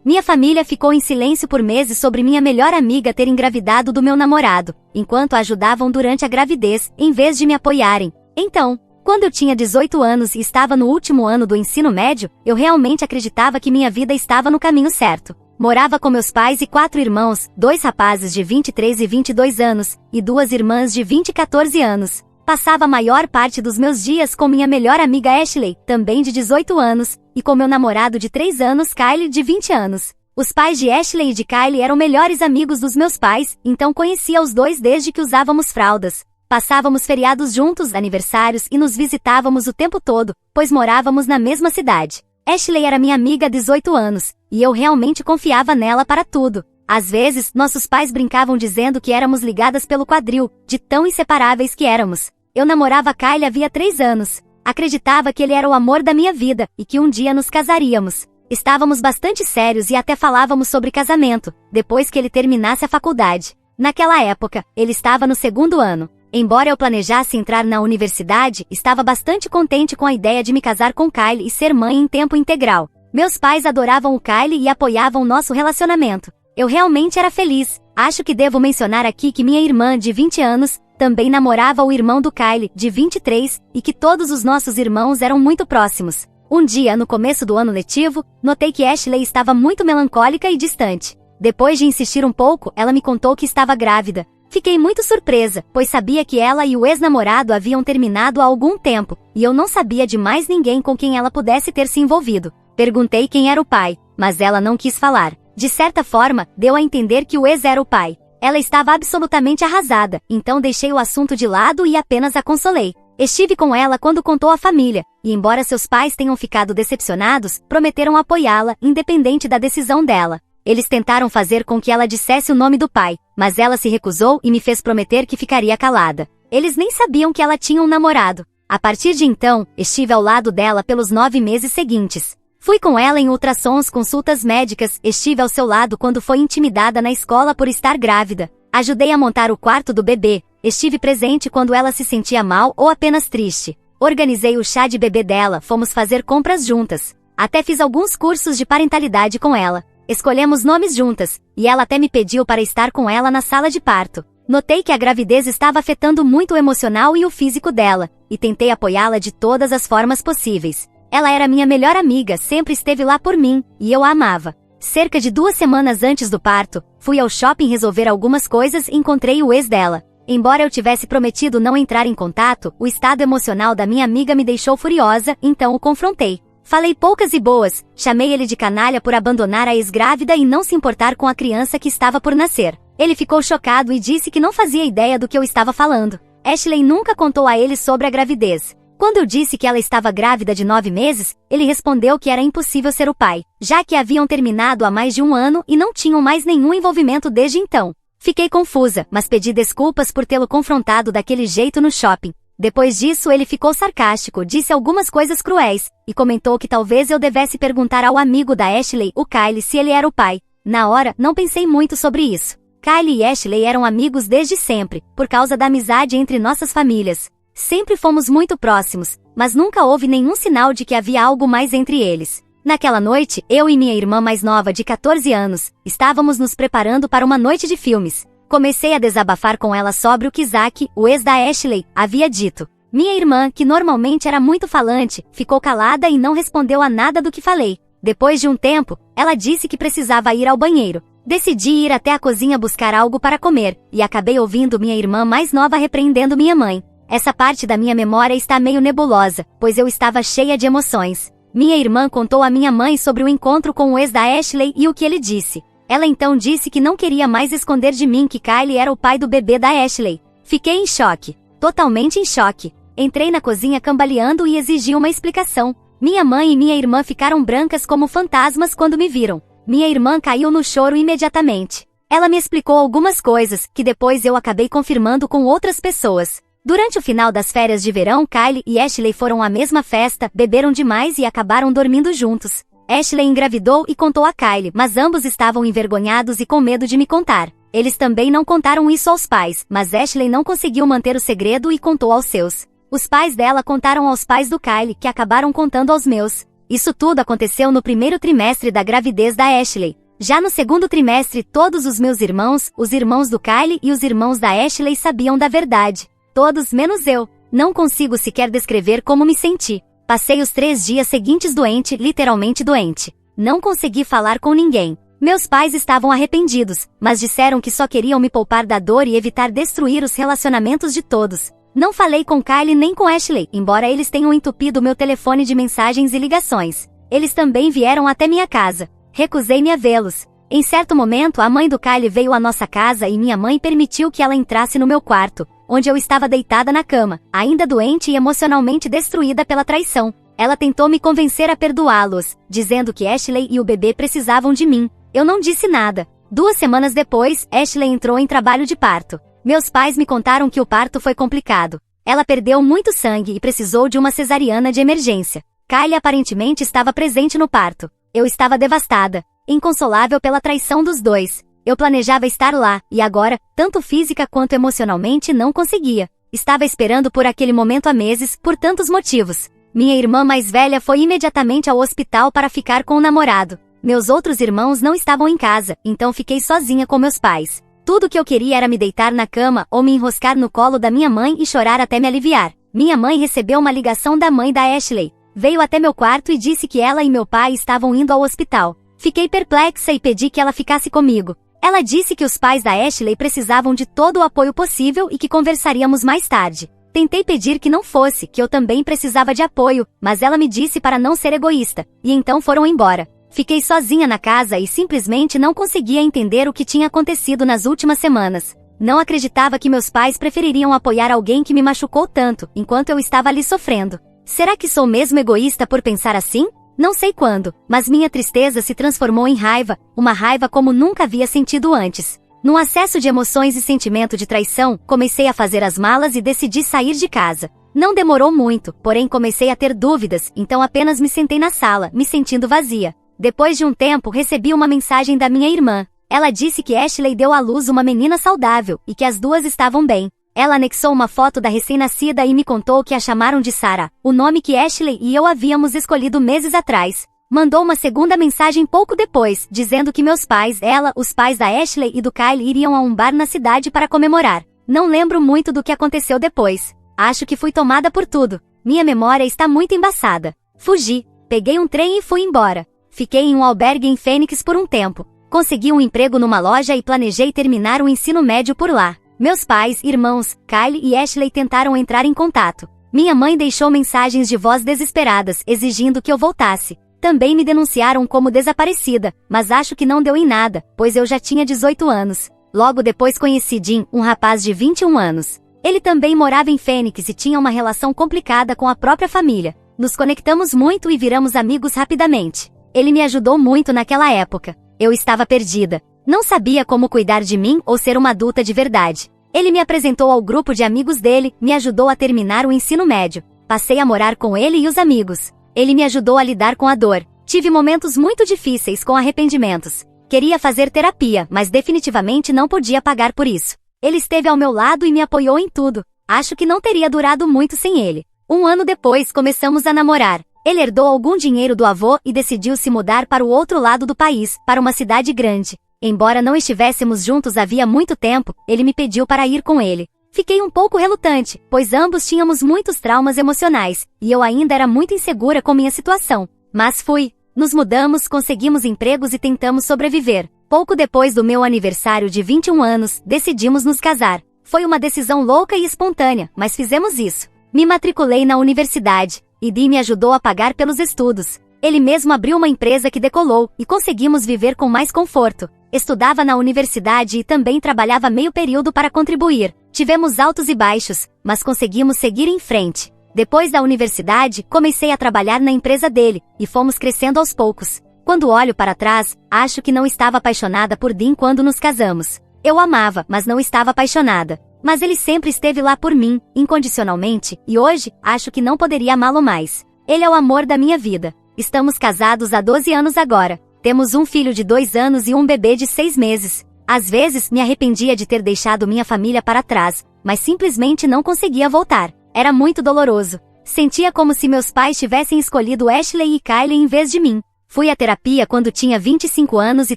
Minha família ficou em silêncio por meses sobre minha melhor amiga ter engravidado do meu namorado, enquanto a ajudavam durante a gravidez, em vez de me apoiarem. Então, quando eu tinha 18 anos e estava no último ano do ensino médio, eu realmente acreditava que minha vida estava no caminho certo. Morava com meus pais e 4 irmãos, 2 rapazes de 23 e 22 anos, e 2 irmãs de 20 e 14 anos. Passava a maior parte dos meus dias com minha melhor amiga Ashley, também de 18 anos, e com meu namorado de 3 anos, Kyle, de 20 anos. Os pais de Ashley e de Kyle eram melhores amigos dos meus pais, então conhecia os dois desde que usávamos fraldas. Passávamos feriados juntos, aniversários e nos visitávamos o tempo todo, pois morávamos na mesma cidade. Ashley era minha amiga há 18 anos, e eu realmente confiava nela para tudo. Às vezes, nossos pais brincavam dizendo que éramos ligadas pelo quadril, de tão inseparáveis que éramos. Eu namorava Kyle havia 3 anos. Acreditava que ele era o amor da minha vida, e que um dia nos casaríamos. Estávamos bastante sérios e até falávamos sobre casamento, depois que ele terminasse a faculdade. Naquela época, ele estava no 2º ano. Embora eu planejasse entrar na universidade, estava bastante contente com a ideia de me casar com Kyle e ser mãe em tempo integral. Meus pais adoravam o Kyle e apoiavam nosso relacionamento. Eu realmente era feliz. Acho que devo mencionar aqui que minha irmã, de 20 anos, também namorava o irmão do Kyle, de 23, e que todos os nossos irmãos eram muito próximos. Um dia, no começo do ano letivo, notei que Ashley estava muito melancólica e distante. Depois de insistir um pouco, ela me contou que estava grávida. Fiquei muito surpresa, pois sabia que ela e o ex-namorado haviam terminado há algum tempo, e eu não sabia de mais ninguém com quem ela pudesse ter se envolvido. Perguntei quem era o pai, mas ela não quis falar. De certa forma, deu a entender que o ex era o pai. Ela estava absolutamente arrasada, então deixei o assunto de lado e apenas a consolei. Estive com ela quando contou à família, e embora seus pais tenham ficado decepcionados, prometeram apoiá-la, independente da decisão dela. Eles tentaram fazer com que ela dissesse o nome do pai, mas ela se recusou e me fez prometer que ficaria calada. Eles nem sabiam que ela tinha um namorado. A partir de então, estive ao lado dela pelos 9 meses seguintes. Fui com ela em ultrassons, consultas médicas, estive ao seu lado quando foi intimidada na escola por estar grávida. Ajudei a montar o quarto do bebê, estive presente quando ela se sentia mal ou apenas triste. Organizei o chá de bebê dela, fomos fazer compras juntas. Até fiz alguns cursos de parentalidade com ela. Escolhemos nomes juntas, e ela até me pediu para estar com ela na sala de parto. Notei que a gravidez estava afetando muito o emocional e o físico dela, e tentei apoiá-la de todas as formas possíveis. Ela era minha melhor amiga, sempre esteve lá por mim, e eu a amava. Cerca de 2 semanas antes do parto, fui ao shopping resolver algumas coisas e encontrei o ex dela. Embora eu tivesse prometido não entrar em contato, o estado emocional da minha amiga me deixou furiosa, então o confrontei. Falei poucas e boas, chamei ele de canalha por abandonar a ex-grávida e não se importar com a criança que estava por nascer. Ele ficou chocado e disse que não fazia ideia do que eu estava falando. Ashley nunca contou a ele sobre a gravidez. Quando eu disse que ela estava grávida de 9 meses, ele respondeu que era impossível ser o pai, já que haviam terminado há mais de 1 ano e não tinham mais nenhum envolvimento desde então. Fiquei confusa, mas pedi desculpas por tê-lo confrontado daquele jeito no shopping. Depois disso ele ficou sarcástico, disse algumas coisas cruéis, e comentou que talvez eu devesse perguntar ao amigo da Ashley, o Kyle, se ele era o pai. Na hora, não pensei muito sobre isso. Kyle e Ashley eram amigos desde sempre, por causa da amizade entre nossas famílias. Sempre fomos muito próximos, mas nunca houve nenhum sinal de que havia algo mais entre eles. Naquela noite, eu e minha irmã mais nova de 14 anos, estávamos nos preparando para uma noite de filmes. Comecei a desabafar com ela sobre o que Zack, o ex da Ashley, havia dito. Minha irmã, que normalmente era muito falante, ficou calada e não respondeu a nada do que falei. Depois de um tempo, ela disse que precisava ir ao banheiro. Decidi ir até a cozinha buscar algo para comer, e acabei ouvindo minha irmã mais nova repreendendo minha mãe. Essa parte da minha memória está meio nebulosa, pois eu estava cheia de emoções. Minha irmã contou à minha mãe sobre o encontro com o ex da Ashley e o que ele disse. Ela então disse que não queria mais esconder de mim que Kyle era o pai do bebê da Ashley. Fiquei em choque. Totalmente em choque. Entrei na cozinha cambaleando e exigi uma explicação. Minha mãe e minha irmã ficaram brancas como fantasmas quando me viram. Minha irmã caiu no choro imediatamente. Ela me explicou algumas coisas, que depois eu acabei confirmando com outras pessoas. Durante o final das férias de verão, Kyle e Ashley foram à mesma festa, beberam demais e acabaram dormindo juntos. Ashley engravidou e contou a Kyle, mas ambos estavam envergonhados e com medo de me contar. Eles também não contaram isso aos pais, mas Ashley não conseguiu manter o segredo e contou aos seus. Os pais dela contaram aos pais do Kyle, que acabaram contando aos meus. Isso tudo aconteceu no primeiro trimestre da gravidez da Ashley. Já no segundo trimestre, todos os meus irmãos, os irmãos do Kyle e os irmãos da Ashley sabiam da verdade. Todos menos eu. Não consigo sequer descrever como me senti. Passei os 3 dias seguintes doente, literalmente doente. Não consegui falar com ninguém. Meus pais estavam arrependidos, mas disseram que só queriam me poupar da dor e evitar destruir os relacionamentos de todos. Não falei com Kyle nem com Ashley, embora eles tenham entupido meu telefone de mensagens e ligações. Eles também vieram até minha casa. Recusei-me a vê-los. Em certo momento, a mãe do Kyle veio à nossa casa e minha mãe permitiu que ela entrasse no meu quarto, onde eu estava deitada na cama, ainda doente e emocionalmente destruída pela traição. Ela tentou me convencer a perdoá-los, dizendo que Ashley e o bebê precisavam de mim. Eu não disse nada. 2 semanas depois, Ashley entrou em trabalho de parto. Meus pais me contaram que o parto foi complicado. Ela perdeu muito sangue e precisou de uma cesariana de emergência. Kyle aparentemente estava presente no parto. Eu estava devastada, inconsolável pela traição dos dois. Eu planejava estar lá, e agora, tanto física quanto emocionalmente, não conseguia. Estava esperando por aquele momento há meses, por tantos motivos. Minha irmã mais velha foi imediatamente ao hospital para ficar com o namorado. Meus outros irmãos não estavam em casa, então fiquei sozinha com meus pais. Tudo o que eu queria era me deitar na cama ou me enroscar no colo da minha mãe e chorar até me aliviar. Minha mãe recebeu uma ligação da mãe da Ashley. Veio até meu quarto e disse que ela e meu pai estavam indo ao hospital. Fiquei perplexa e pedi que ela ficasse comigo. Ela disse que os pais da Ashley precisavam de todo o apoio possível e que conversaríamos mais tarde. Tentei pedir que não fosse, que eu também precisava de apoio, mas ela me disse para não ser egoísta, e então foram embora. Fiquei sozinha na casa e simplesmente não conseguia entender o que tinha acontecido nas últimas semanas. Não acreditava que meus pais prefeririam apoiar alguém que me machucou tanto, enquanto eu estava ali sofrendo. Será que sou mesmo egoísta por pensar assim? Não sei quando, mas minha tristeza se transformou em raiva, uma raiva como nunca havia sentido antes. Num acesso de emoções e sentimento de traição, comecei a fazer as malas e decidi sair de casa. Não demorou muito, porém comecei a ter dúvidas, então apenas me sentei na sala, me sentindo vazia. Depois de um tempo, recebi uma mensagem da minha irmã. Ela disse que Ashley deu à luz uma menina saudável, e que as duas estavam bem. Ela anexou uma foto da recém-nascida e me contou que a chamaram de Sarah, o nome que Ashley e eu havíamos escolhido meses atrás. Mandou uma segunda mensagem pouco depois, dizendo que meus pais, ela, os pais da Ashley e do Kyle iriam a um bar na cidade para comemorar. Não lembro muito do que aconteceu depois. Acho que fui tomada por tudo. Minha memória está muito embaçada. Fugi. Peguei um trem e fui embora. Fiquei em um albergue em Phoenix por um tempo. Consegui um emprego numa loja e planejei terminar o ensino médio por lá. Meus pais, irmãos, Kyle e Ashley tentaram entrar em contato. Minha mãe deixou mensagens de voz desesperadas, exigindo que eu voltasse. Também me denunciaram como desaparecida, mas acho que não deu em nada, pois eu já tinha 18 anos. Logo depois conheci Jim, um rapaz de 21 anos. Ele também morava em Phoenix e tinha uma relação complicada com a própria família. Nos conectamos muito e viramos amigos rapidamente. Ele me ajudou muito naquela época. Eu estava perdida. Não sabia como cuidar de mim ou ser uma adulta de verdade. Ele me apresentou ao grupo de amigos dele, me ajudou a terminar o ensino médio. Passei a morar com ele e os amigos. Ele me ajudou a lidar com a dor. Tive momentos muito difíceis com arrependimentos. Queria fazer terapia, mas definitivamente não podia pagar por isso. Ele esteve ao meu lado e me apoiou em tudo. Acho que não teria durado muito sem ele. 1 ano depois, começamos a namorar. Ele herdou algum dinheiro do avô e decidiu se mudar para o outro lado do país, para uma cidade grande. Embora não estivéssemos juntos havia muito tempo, ele me pediu para ir com ele. Fiquei um pouco relutante, pois ambos tínhamos muitos traumas emocionais, e eu ainda era muito insegura com minha situação. Mas fui. Nos mudamos, conseguimos empregos e tentamos sobreviver. Pouco depois do meu aniversário de 21 anos, decidimos nos casar. Foi uma decisão louca e espontânea, mas fizemos isso. Me matriculei na universidade, e Dee me ajudou a pagar pelos estudos. Ele mesmo abriu uma empresa que decolou, e conseguimos viver com mais conforto. Estudava na universidade e também trabalhava meio período para contribuir. Tivemos altos e baixos, mas conseguimos seguir em frente. Depois da universidade, comecei a trabalhar na empresa dele, e fomos crescendo aos poucos. Quando olho para trás, acho que não estava apaixonada por Dean quando nos casamos. Eu amava, mas não estava apaixonada. Mas ele sempre esteve lá por mim, incondicionalmente, e hoje, acho que não poderia amá-lo mais. Ele é o amor da minha vida. Estamos casados há 12 anos agora. Temos um filho de 2 anos e um bebê de 6 meses. Às vezes, me arrependia de ter deixado minha família para trás, mas simplesmente não conseguia voltar. Era muito doloroso. Sentia como se meus pais tivessem escolhido Ashley e Kylie em vez de mim. Fui à terapia quando tinha 25 anos e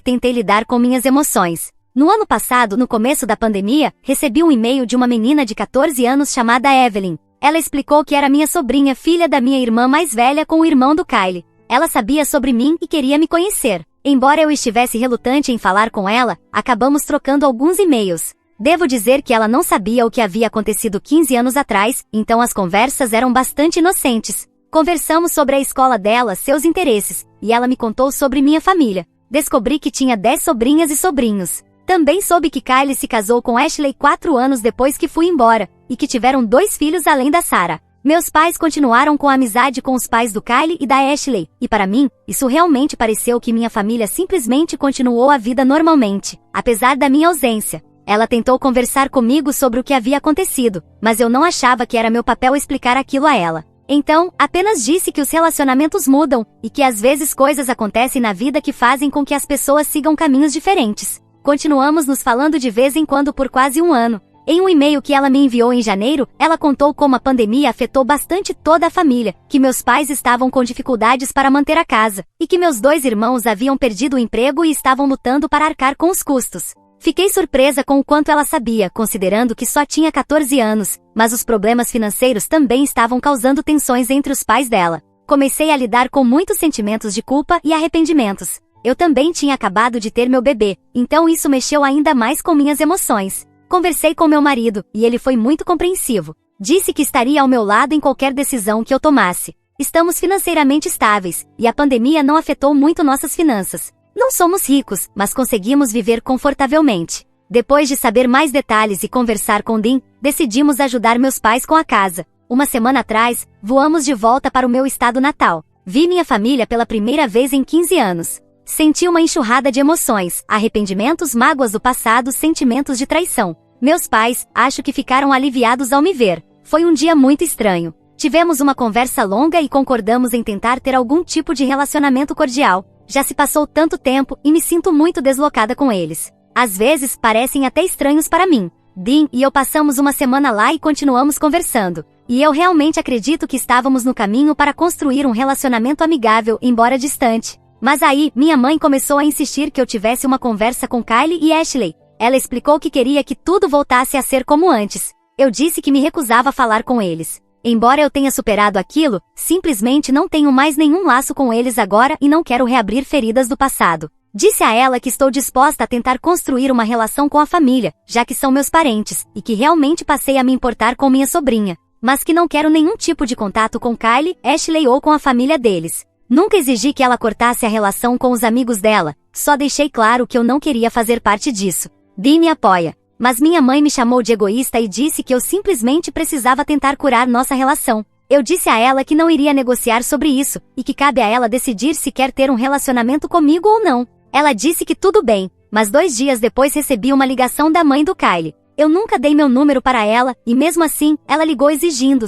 tentei lidar com minhas emoções. No ano passado, no começo da pandemia, recebi um e-mail de uma menina de 14 anos chamada Evelyn. Ela explicou que era minha sobrinha, filha da minha irmã mais velha com o irmão do Kylie. Ela sabia sobre mim e queria me conhecer. Embora eu estivesse relutante em falar com ela, acabamos trocando alguns e-mails. Devo dizer que ela não sabia o que havia acontecido 15 anos atrás, então as conversas eram bastante inocentes. Conversamos sobre a escola dela, seus interesses, e ela me contou sobre minha família. Descobri que tinha 10 sobrinhas e sobrinhos. Também soube que Kylie se casou com Ashley 4 anos depois que fui embora, e que tiveram 2 filhos além da Sarah. Meus pais continuaram com a amizade com os pais do Kylie e da Ashley, e para mim, isso realmente pareceu que minha família simplesmente continuou a vida normalmente, apesar da minha ausência. Ela tentou conversar comigo sobre o que havia acontecido, mas eu não achava que era meu papel explicar aquilo a ela. Então, apenas disse que os relacionamentos mudam, e que às vezes coisas acontecem na vida que fazem com que as pessoas sigam caminhos diferentes. Continuamos nos falando de vez em quando por quase 1 ano. Em um e-mail que ela me enviou em janeiro, ela contou como a pandemia afetou bastante toda a família, que meus pais estavam com dificuldades para manter a casa, e que meus 2 irmãos haviam perdido o emprego e estavam lutando para arcar com os custos. Fiquei surpresa com o quanto ela sabia, considerando que só tinha 14 anos, mas os problemas financeiros também estavam causando tensões entre os pais dela. Comecei a lidar com muitos sentimentos de culpa e arrependimentos. Eu também tinha acabado de ter meu bebê, então isso mexeu ainda mais com minhas emoções. Conversei com meu marido, e ele foi muito compreensivo. Disse que estaria ao meu lado em qualquer decisão que eu tomasse. Estamos financeiramente estáveis, e a pandemia não afetou muito nossas finanças. Não somos ricos, mas conseguimos viver confortavelmente. Depois de saber mais detalhes e conversar com Dean, decidimos ajudar meus pais com a casa. 1 semana atrás, voamos de volta para o meu estado natal. Vi minha família pela primeira vez em 15 anos. Senti uma enxurrada de emoções, arrependimentos, mágoas do passado, sentimentos de traição. Meus pais, acho que ficaram aliviados ao me ver. Foi um dia muito estranho. Tivemos uma conversa longa e concordamos em tentar ter algum tipo de relacionamento cordial. Já se passou tanto tempo e me sinto muito deslocada com eles. Às vezes, parecem até estranhos para mim. Dean e eu passamos 1 semana lá e continuamos conversando. E eu realmente acredito que estávamos no caminho para construir um relacionamento amigável, embora distante. Mas aí, minha mãe começou a insistir que eu tivesse uma conversa com Kylie e Ashley. Ela explicou que queria que tudo voltasse a ser como antes. Eu disse que me recusava a falar com eles. Embora eu tenha superado aquilo, simplesmente não tenho mais nenhum laço com eles agora e não quero reabrir feridas do passado. Disse a ela que estou disposta a tentar construir uma relação com a família, já que são meus parentes, e que realmente passei a me importar com minha sobrinha. Mas que não quero nenhum tipo de contato com Kylie, Ashley ou com a família deles. Nunca exigi que ela cortasse a relação com os amigos dela, só deixei claro que eu não queria fazer parte disso. Dean me apoia, mas minha mãe me chamou de egoísta e disse que eu simplesmente precisava tentar curar nossa relação. Eu disse a ela que não iria negociar sobre isso, e que cabe a ela decidir se quer ter um relacionamento comigo ou não. Ela disse que tudo bem, mas 2 dias depois recebi uma ligação da mãe do Kylie. Eu nunca dei meu número para ela, e mesmo assim, ela ligou exigindo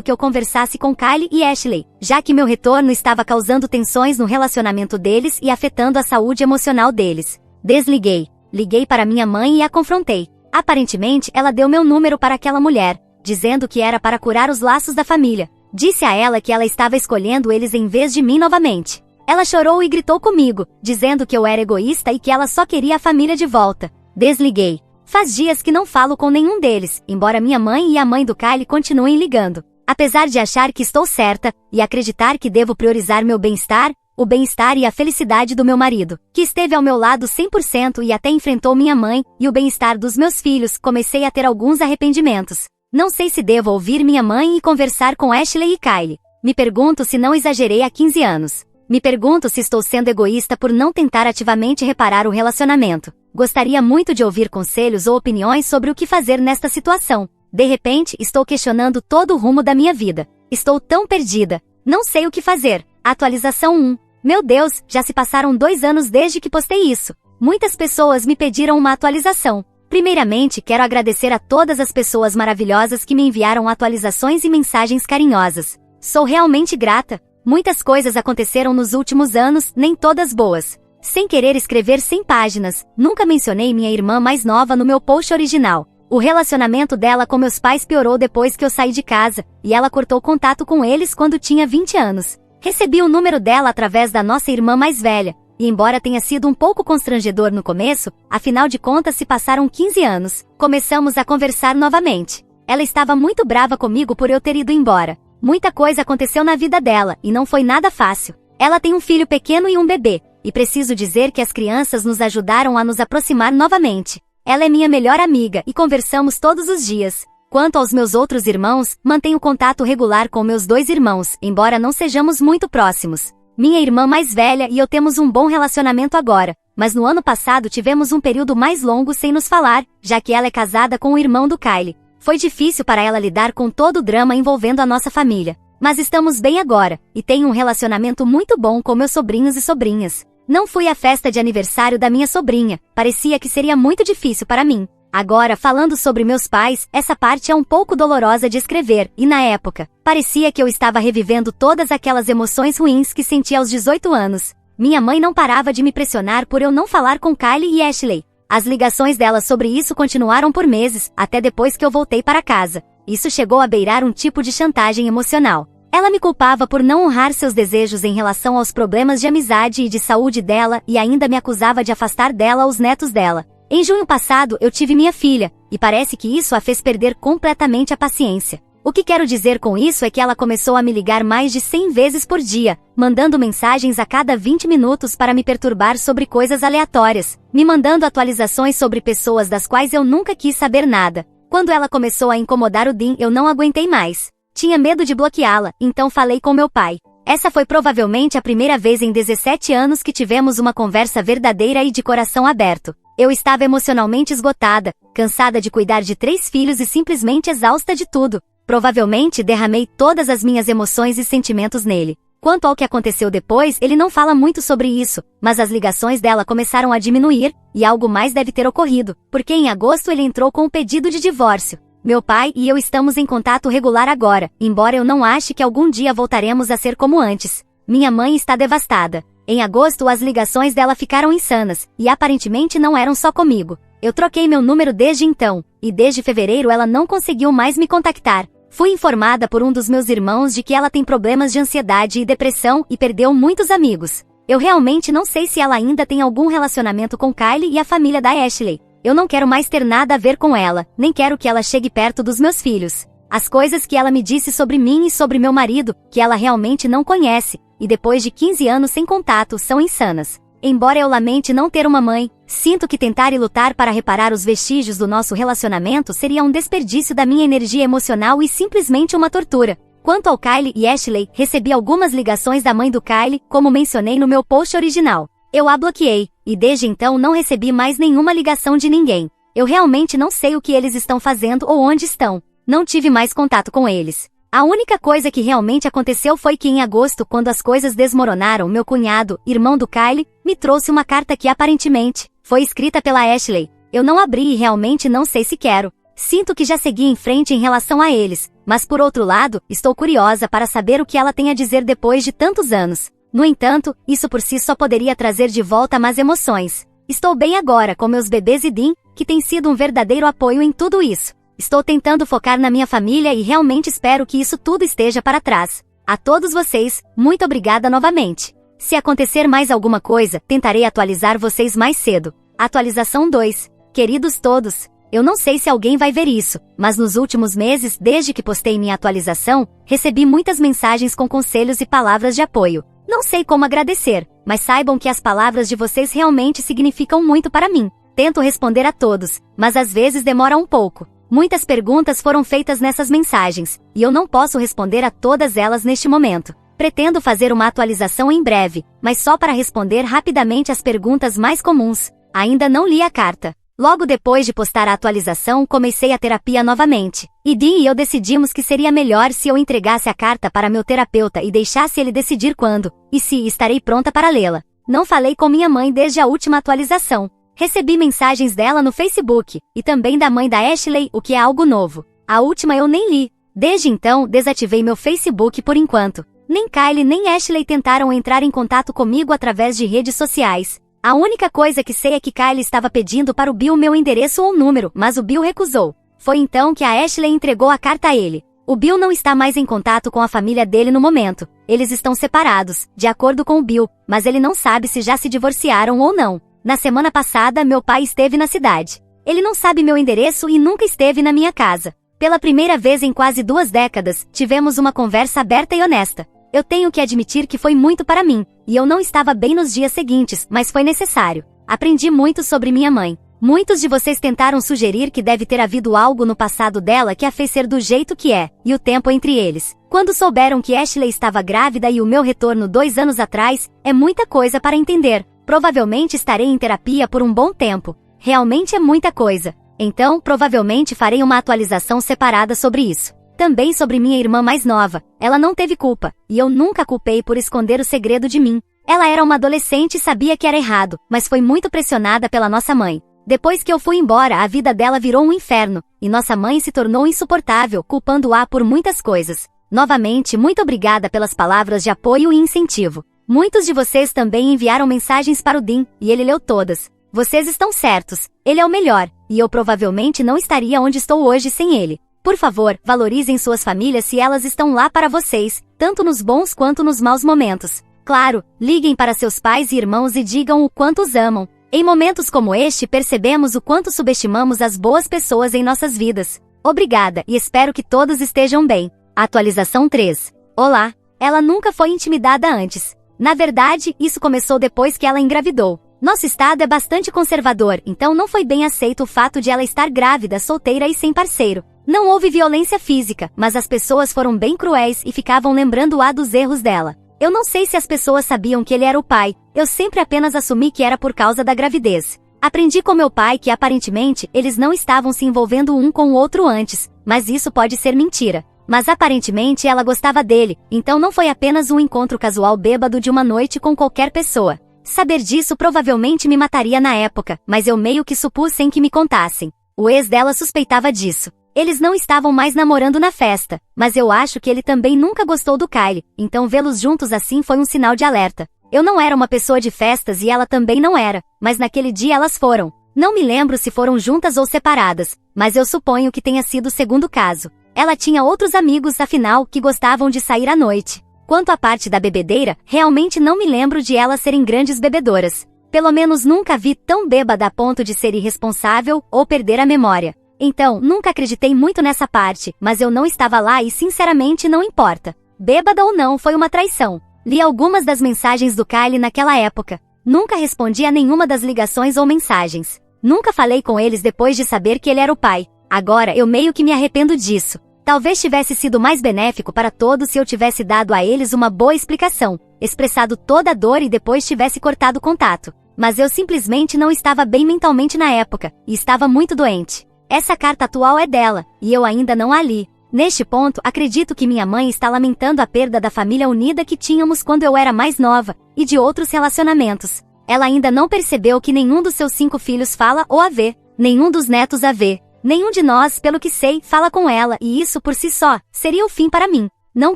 que eu conversasse com Kylie e Ashley, já que meu retorno estava causando tensões no relacionamento deles e afetando a saúde emocional deles. Desliguei. Liguei para minha mãe e a confrontei. Aparentemente, ela deu meu número para aquela mulher, dizendo que era para curar os laços da família. Disse a ela que ela estava escolhendo eles em vez de mim novamente. Ela chorou e gritou comigo, dizendo que eu era egoísta e que ela só queria a família de volta. Desliguei. Faz dias que não falo com nenhum deles, embora minha mãe e a mãe do Kylie continuem ligando. Apesar de achar que estou certa, e acreditar que devo priorizar meu bem-estar, o bem-estar e a felicidade do meu marido, que esteve ao meu lado 100% e até enfrentou minha mãe, e o bem-estar dos meus filhos, comecei a ter alguns arrependimentos. Não sei se devo ouvir minha mãe e conversar com Ashley e Kylie. Me pergunto se não exagerei há 15 anos. Me pergunto se estou sendo egoísta por não tentar ativamente reparar o relacionamento. Gostaria muito de ouvir conselhos ou opiniões sobre o que fazer nesta situação. De repente, estou questionando todo o rumo da minha vida. Estou tão perdida. Não sei o que fazer. Atualização 1. Meu Deus, já se passaram 2 anos desde que postei isso. Muitas pessoas me pediram uma atualização. Primeiramente, quero agradecer a todas as pessoas maravilhosas que me enviaram atualizações e mensagens carinhosas. Sou realmente grata. Muitas coisas aconteceram nos últimos anos, nem todas boas. Sem querer escrever 100 páginas, nunca mencionei minha irmã mais nova no meu post original. O relacionamento dela com meus pais piorou depois que eu saí de casa, e ela cortou contato com eles quando tinha 20 anos. Recebi o número dela através da nossa irmã mais velha, e embora tenha sido um pouco constrangedor no começo, afinal de contas se passaram 15 anos, começamos a conversar novamente. Ela estava muito brava comigo por eu ter ido embora. Muita coisa aconteceu na vida dela, e não foi nada fácil. Ela tem um filho pequeno e um bebê, e preciso dizer que as crianças nos ajudaram a nos aproximar novamente. Ela é minha melhor amiga e conversamos todos os dias. Quanto aos meus outros irmãos, mantenho contato regular com meus 2 irmãos, embora não sejamos muito próximos. Minha irmã mais velha e eu temos um bom relacionamento agora, mas no ano passado tivemos um período mais longo sem nos falar, já que ela é casada com o irmão do Kylie. Foi difícil para ela lidar com todo o drama envolvendo a nossa família. Mas estamos bem agora, e tenho um relacionamento muito bom com meus sobrinhos e sobrinhas. Não fui à festa de aniversário da minha sobrinha, parecia que seria muito difícil para mim. Agora, falando sobre meus pais, essa parte é um pouco dolorosa de escrever, e na época, parecia que eu estava revivendo todas aquelas emoções ruins que senti aos 18 anos. Minha mãe não parava de me pressionar por eu não falar com Kylie e Ashley. As ligações dela sobre isso continuaram por meses, até depois que eu voltei para casa. Isso chegou a beirar um tipo de chantagem emocional. Ela me culpava por não honrar seus desejos em relação aos problemas de amizade e de saúde dela e ainda me acusava de afastar dela os netos dela. Em junho passado, eu tive minha filha, e parece que isso a fez perder completamente a paciência. O que quero dizer com isso é que ela começou a me ligar mais de 100 vezes por dia, mandando mensagens a cada 20 minutos para me perturbar sobre coisas aleatórias, me mandando atualizações sobre pessoas das quais eu nunca quis saber nada. Quando ela começou a incomodar o Dean, eu não aguentei mais. Tinha medo de bloqueá-la, então falei com meu pai. Essa foi provavelmente a primeira vez em 17 anos que tivemos uma conversa verdadeira e de coração aberto. Eu estava emocionalmente esgotada, cansada de cuidar de 3 filhos e simplesmente exausta de tudo. Provavelmente derramei todas as minhas emoções e sentimentos nele. Quanto ao que aconteceu depois, ele não fala muito sobre isso, mas as ligações dela começaram a diminuir, e algo mais deve ter ocorrido, porque em agosto ele entrou com o pedido de divórcio. Meu pai e eu estamos em contato regular agora, embora eu não ache que algum dia voltaremos a ser como antes. Minha mãe está devastada. Em agosto as ligações dela ficaram insanas, e aparentemente não eram só comigo. Eu troquei meu número desde então, e desde fevereiro ela não conseguiu mais me contactar. Fui informada por um dos meus irmãos de que ela tem problemas de ansiedade e depressão e perdeu muitos amigos. Eu realmente não sei se ela ainda tem algum relacionamento com Kylie e a família da Ashley. Eu não quero mais ter nada a ver com ela, nem quero que ela chegue perto dos meus filhos. As coisas que ela me disse sobre mim e sobre meu marido, que ela realmente não conhece, e depois de 15 anos sem contato, são insanas. Embora eu lamente não ter uma mãe, sinto que tentar e lutar para reparar os vestígios do nosso relacionamento seria um desperdício da minha energia emocional e simplesmente uma tortura. Quanto ao Kylie e Ashley, recebi algumas ligações da mãe do Kylie, como mencionei no meu post original. Eu a bloqueei, e desde então não recebi mais nenhuma ligação de ninguém. Eu realmente não sei o que eles estão fazendo ou onde estão. Não tive mais contato com eles. A única coisa que realmente aconteceu foi que em agosto, quando as coisas desmoronaram, meu cunhado, irmão do Kylie, me trouxe uma carta que aparentemente foi escrita pela Ashley. Eu não abri e realmente não sei se quero. Sinto que já segui em frente em relação a eles, mas por outro lado, estou curiosa para saber o que ela tem a dizer depois de tantos anos. No entanto, isso por si só poderia trazer de volta más emoções. Estou bem agora com meus bebês e Dean, que tem sido um verdadeiro apoio em tudo isso. Estou tentando focar na minha família e realmente espero que isso tudo esteja para trás. A todos vocês, muito obrigada novamente. Se acontecer mais alguma coisa, tentarei atualizar vocês mais cedo. Atualização 2. Queridos todos, eu não sei se alguém vai ver isso, mas nos últimos meses, desde que postei minha atualização, recebi muitas mensagens com conselhos e palavras de apoio. Não sei como agradecer, mas saibam que as palavras de vocês realmente significam muito para mim. Tento responder a todos, mas às vezes demora um pouco. Muitas perguntas foram feitas nessas mensagens, e eu não posso responder a todas elas neste momento. Pretendo fazer uma atualização em breve, mas só para responder rapidamente as perguntas mais comuns. Ainda não li a carta. Logo depois de postar a atualização, comecei a terapia novamente. E Dean e eu decidimos que seria melhor se eu entregasse a carta para meu terapeuta e deixasse ele decidir quando, e se estarei pronta para lê-la. Não falei com minha mãe desde a última atualização. Recebi mensagens dela no Facebook, e também da mãe da Ashley, o que é algo novo. A última eu nem li. Desde então, desativei meu Facebook por enquanto. Nem Kylie nem Ashley tentaram entrar em contato comigo através de redes sociais. A única coisa que sei é que Kylie estava pedindo para o Bill meu endereço ou número, mas o Bill recusou. Foi então que a Ashley entregou a carta a ele. O Bill não está mais em contato com a família dele no momento. Eles estão separados, de acordo com o Bill, mas ele não sabe se já se divorciaram ou não. Na semana passada, meu pai esteve na cidade. Ele não sabe meu endereço e nunca esteve na minha casa. Pela primeira vez em quase 2 décadas, tivemos uma conversa aberta e honesta. Eu tenho que admitir que foi muito para mim, e eu não estava bem nos dias seguintes, mas foi necessário. Aprendi muito sobre minha mãe. Muitos de vocês tentaram sugerir que deve ter havido algo no passado dela que a fez ser do jeito que é, e o tempo entre eles. Quando souberam que Ashley estava grávida e o meu retorno 2 anos atrás, é muita coisa para entender. Provavelmente estarei em terapia por um bom tempo. Realmente é muita coisa. Então, provavelmente farei uma atualização separada sobre isso. Também sobre minha irmã mais nova. Ela não teve culpa, e eu nunca a culpei por esconder o segredo de mim. Ela era uma adolescente e sabia que era errado, mas foi muito pressionada pela nossa mãe. Depois que eu fui embora, a vida dela virou um inferno, e nossa mãe se tornou insuportável, culpando-a por muitas coisas. Novamente, muito obrigada pelas palavras de apoio e incentivo. Muitos de vocês também enviaram mensagens para o Dean, e ele leu todas. Vocês estão certos, ele é o melhor, e eu provavelmente não estaria onde estou hoje sem ele. Por favor, valorizem suas famílias se elas estão lá para vocês, tanto nos bons quanto nos maus momentos. Claro, liguem para seus pais e irmãos e digam o quanto os amam. Em momentos como este, percebemos o quanto subestimamos as boas pessoas em nossas vidas. Obrigada e espero que todos estejam bem. Atualização 3. Olá. Ela nunca foi intimidada antes. Na verdade, isso começou depois que ela engravidou. Nosso estado é bastante conservador, então não foi bem aceito o fato de ela estar grávida, solteira e sem parceiro. Não houve violência física, mas as pessoas foram bem cruéis e ficavam lembrando-a dos erros dela. Eu não sei se as pessoas sabiam que ele era o pai, eu sempre apenas assumi que era por causa da gravidez. Aprendi com meu pai que aparentemente eles não estavam se envolvendo um com o outro antes, mas isso pode ser mentira. Mas aparentemente ela gostava dele, então não foi apenas um encontro casual bêbado de uma noite com qualquer pessoa. Saber disso provavelmente me mataria na época, mas eu meio que supus sem que me contassem. O ex dela suspeitava disso. Eles não estavam mais namorando na festa, mas eu acho que ele também nunca gostou do Kylie, então vê-los juntos assim foi um sinal de alerta. Eu não era uma pessoa de festas e ela também não era, mas naquele dia elas foram. Não me lembro se foram juntas ou separadas, mas eu suponho que tenha sido o segundo caso. Ela tinha outros amigos, afinal, que gostavam de sair à noite. Quanto à parte da bebedeira, realmente não me lembro de elas serem grandes bebedoras. Pelo menos nunca vi tão bêbada a ponto de ser irresponsável ou perder a memória. Então, nunca acreditei muito nessa parte, mas eu não estava lá e sinceramente não importa. Bêbada ou não, foi uma traição. Li algumas das mensagens do Kylie naquela época. Nunca respondi a nenhuma das ligações ou mensagens. Nunca falei com eles depois de saber que ele era o pai. Agora eu meio que me arrependo disso. Talvez tivesse sido mais benéfico para todos se eu tivesse dado a eles uma boa explicação, expressado toda a dor e depois tivesse cortado o contato. Mas eu simplesmente não estava bem mentalmente na época, e estava muito doente. Essa carta atual é dela, e eu ainda não a li. Neste ponto, acredito que minha mãe está lamentando a perda da família unida que tínhamos quando eu era mais nova, e de outros relacionamentos. Ela ainda não percebeu que nenhum dos seus 5 filhos fala ou a vê. Nenhum dos netos a vê. Nenhum de nós, pelo que sei, fala com ela, e isso por si só, seria o fim para mim. Não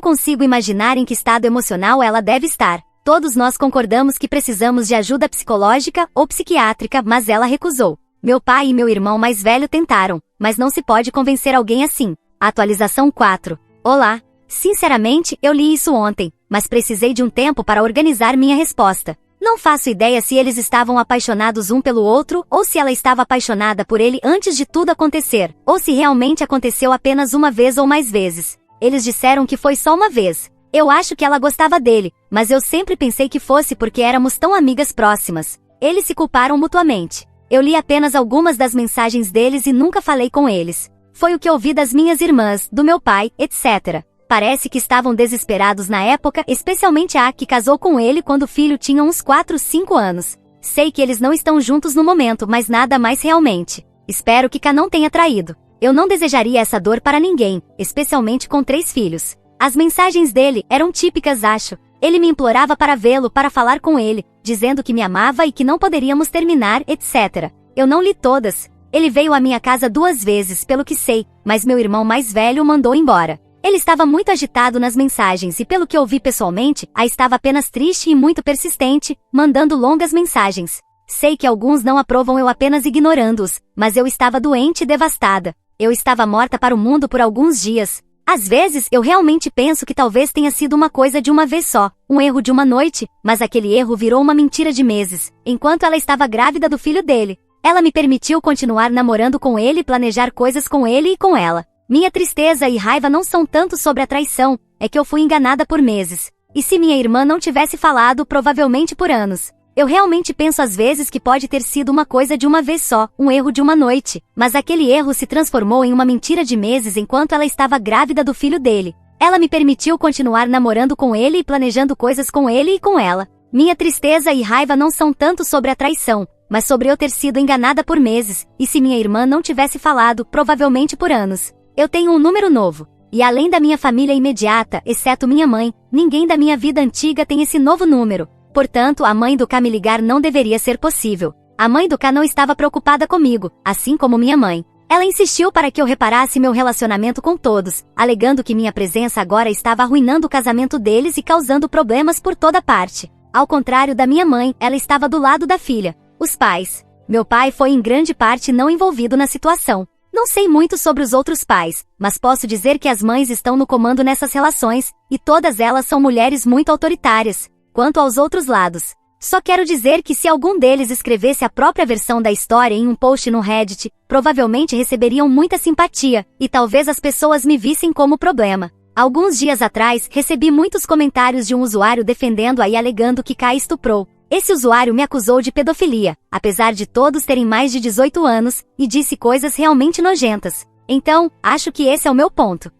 consigo imaginar em que estado emocional ela deve estar. Todos nós concordamos que precisamos de ajuda psicológica ou psiquiátrica, mas ela recusou. Meu pai e meu irmão mais velho tentaram, mas não se pode convencer alguém assim. Atualização 4. Olá. Sinceramente, eu li isso ontem, mas precisei de um tempo para organizar minha resposta. Não faço ideia se eles estavam apaixonados um pelo outro, ou se ela estava apaixonada por ele antes de tudo acontecer, ou se realmente aconteceu apenas uma vez ou mais vezes. Eles disseram que foi só uma vez. Eu acho que ela gostava dele, mas eu sempre pensei que fosse porque éramos tão amigas próximas. Eles se culparam mutuamente. Eu li apenas algumas das mensagens deles e nunca falei com eles. Foi o que ouvi das minhas irmãs, do meu pai, etc. Parece que estavam desesperados na época, especialmente a que casou com ele quando o filho tinha uns 4, 5 anos. Sei que eles não estão juntos no momento, mas nada mais realmente. Espero que K não tenha traído. Eu não desejaria essa dor para ninguém, especialmente com 3 filhos. As mensagens dele eram típicas, acho. Ele me implorava para vê-lo, para falar com ele, dizendo que me amava e que não poderíamos terminar, etc. Eu não li todas. Ele veio à minha casa 2 vezes, pelo que sei, mas meu irmão mais velho o mandou embora. Ele estava muito agitado nas mensagens e pelo que eu vi pessoalmente, a estava apenas triste e muito persistente, mandando longas mensagens. Sei que alguns não aprovam eu apenas ignorando-os, mas eu estava doente e devastada. Eu estava morta para o mundo por alguns dias. Às vezes eu realmente penso que talvez tenha sido uma coisa de uma vez só, um erro de uma noite, mas aquele erro virou uma mentira de meses, enquanto ela estava grávida do filho dele. Ela me permitiu continuar namorando com ele e planejar coisas com ele e com ela. Minha tristeza e raiva não são tanto sobre a traição, é que eu fui enganada por meses. E se minha irmã não tivesse falado, provavelmente por anos. Eu realmente penso às vezes que pode ter sido uma coisa de uma vez só, um erro de uma noite, mas aquele erro se transformou em uma mentira de meses enquanto ela estava grávida do filho dele. Ela me permitiu continuar namorando com ele e planejando coisas com ele e com ela. Minha tristeza e raiva não são tanto sobre a traição, mas sobre eu ter sido enganada por meses, e se minha irmã não tivesse falado, provavelmente por anos. Eu tenho um número novo. E além da minha família imediata, exceto minha mãe, ninguém da minha vida antiga tem esse novo número. Portanto, a mãe do K me ligar não deveria ser possível. A mãe do K não estava preocupada comigo, assim como minha mãe. Ela insistiu para que eu reparasse meu relacionamento com todos, alegando que minha presença agora estava arruinando o casamento deles e causando problemas por toda parte. Ao contrário da minha mãe, ela estava do lado da filha. Os pais. Meu pai foi em grande parte não envolvido na situação. Não sei muito sobre os outros pais, mas posso dizer que as mães estão no comando nessas relações, e todas elas são mulheres muito autoritárias. Quanto aos outros lados, só quero dizer que se algum deles escrevesse a própria versão da história em um post no Reddit, provavelmente receberiam muita simpatia, e talvez as pessoas me vissem como problema. Alguns dias atrás, recebi muitos comentários de um usuário defendendo-a e alegando que K estuprou. Esse usuário me acusou de pedofilia, apesar de todos terem mais de 18 anos, e disse coisas realmente nojentas. Então, acho que esse é o meu ponto.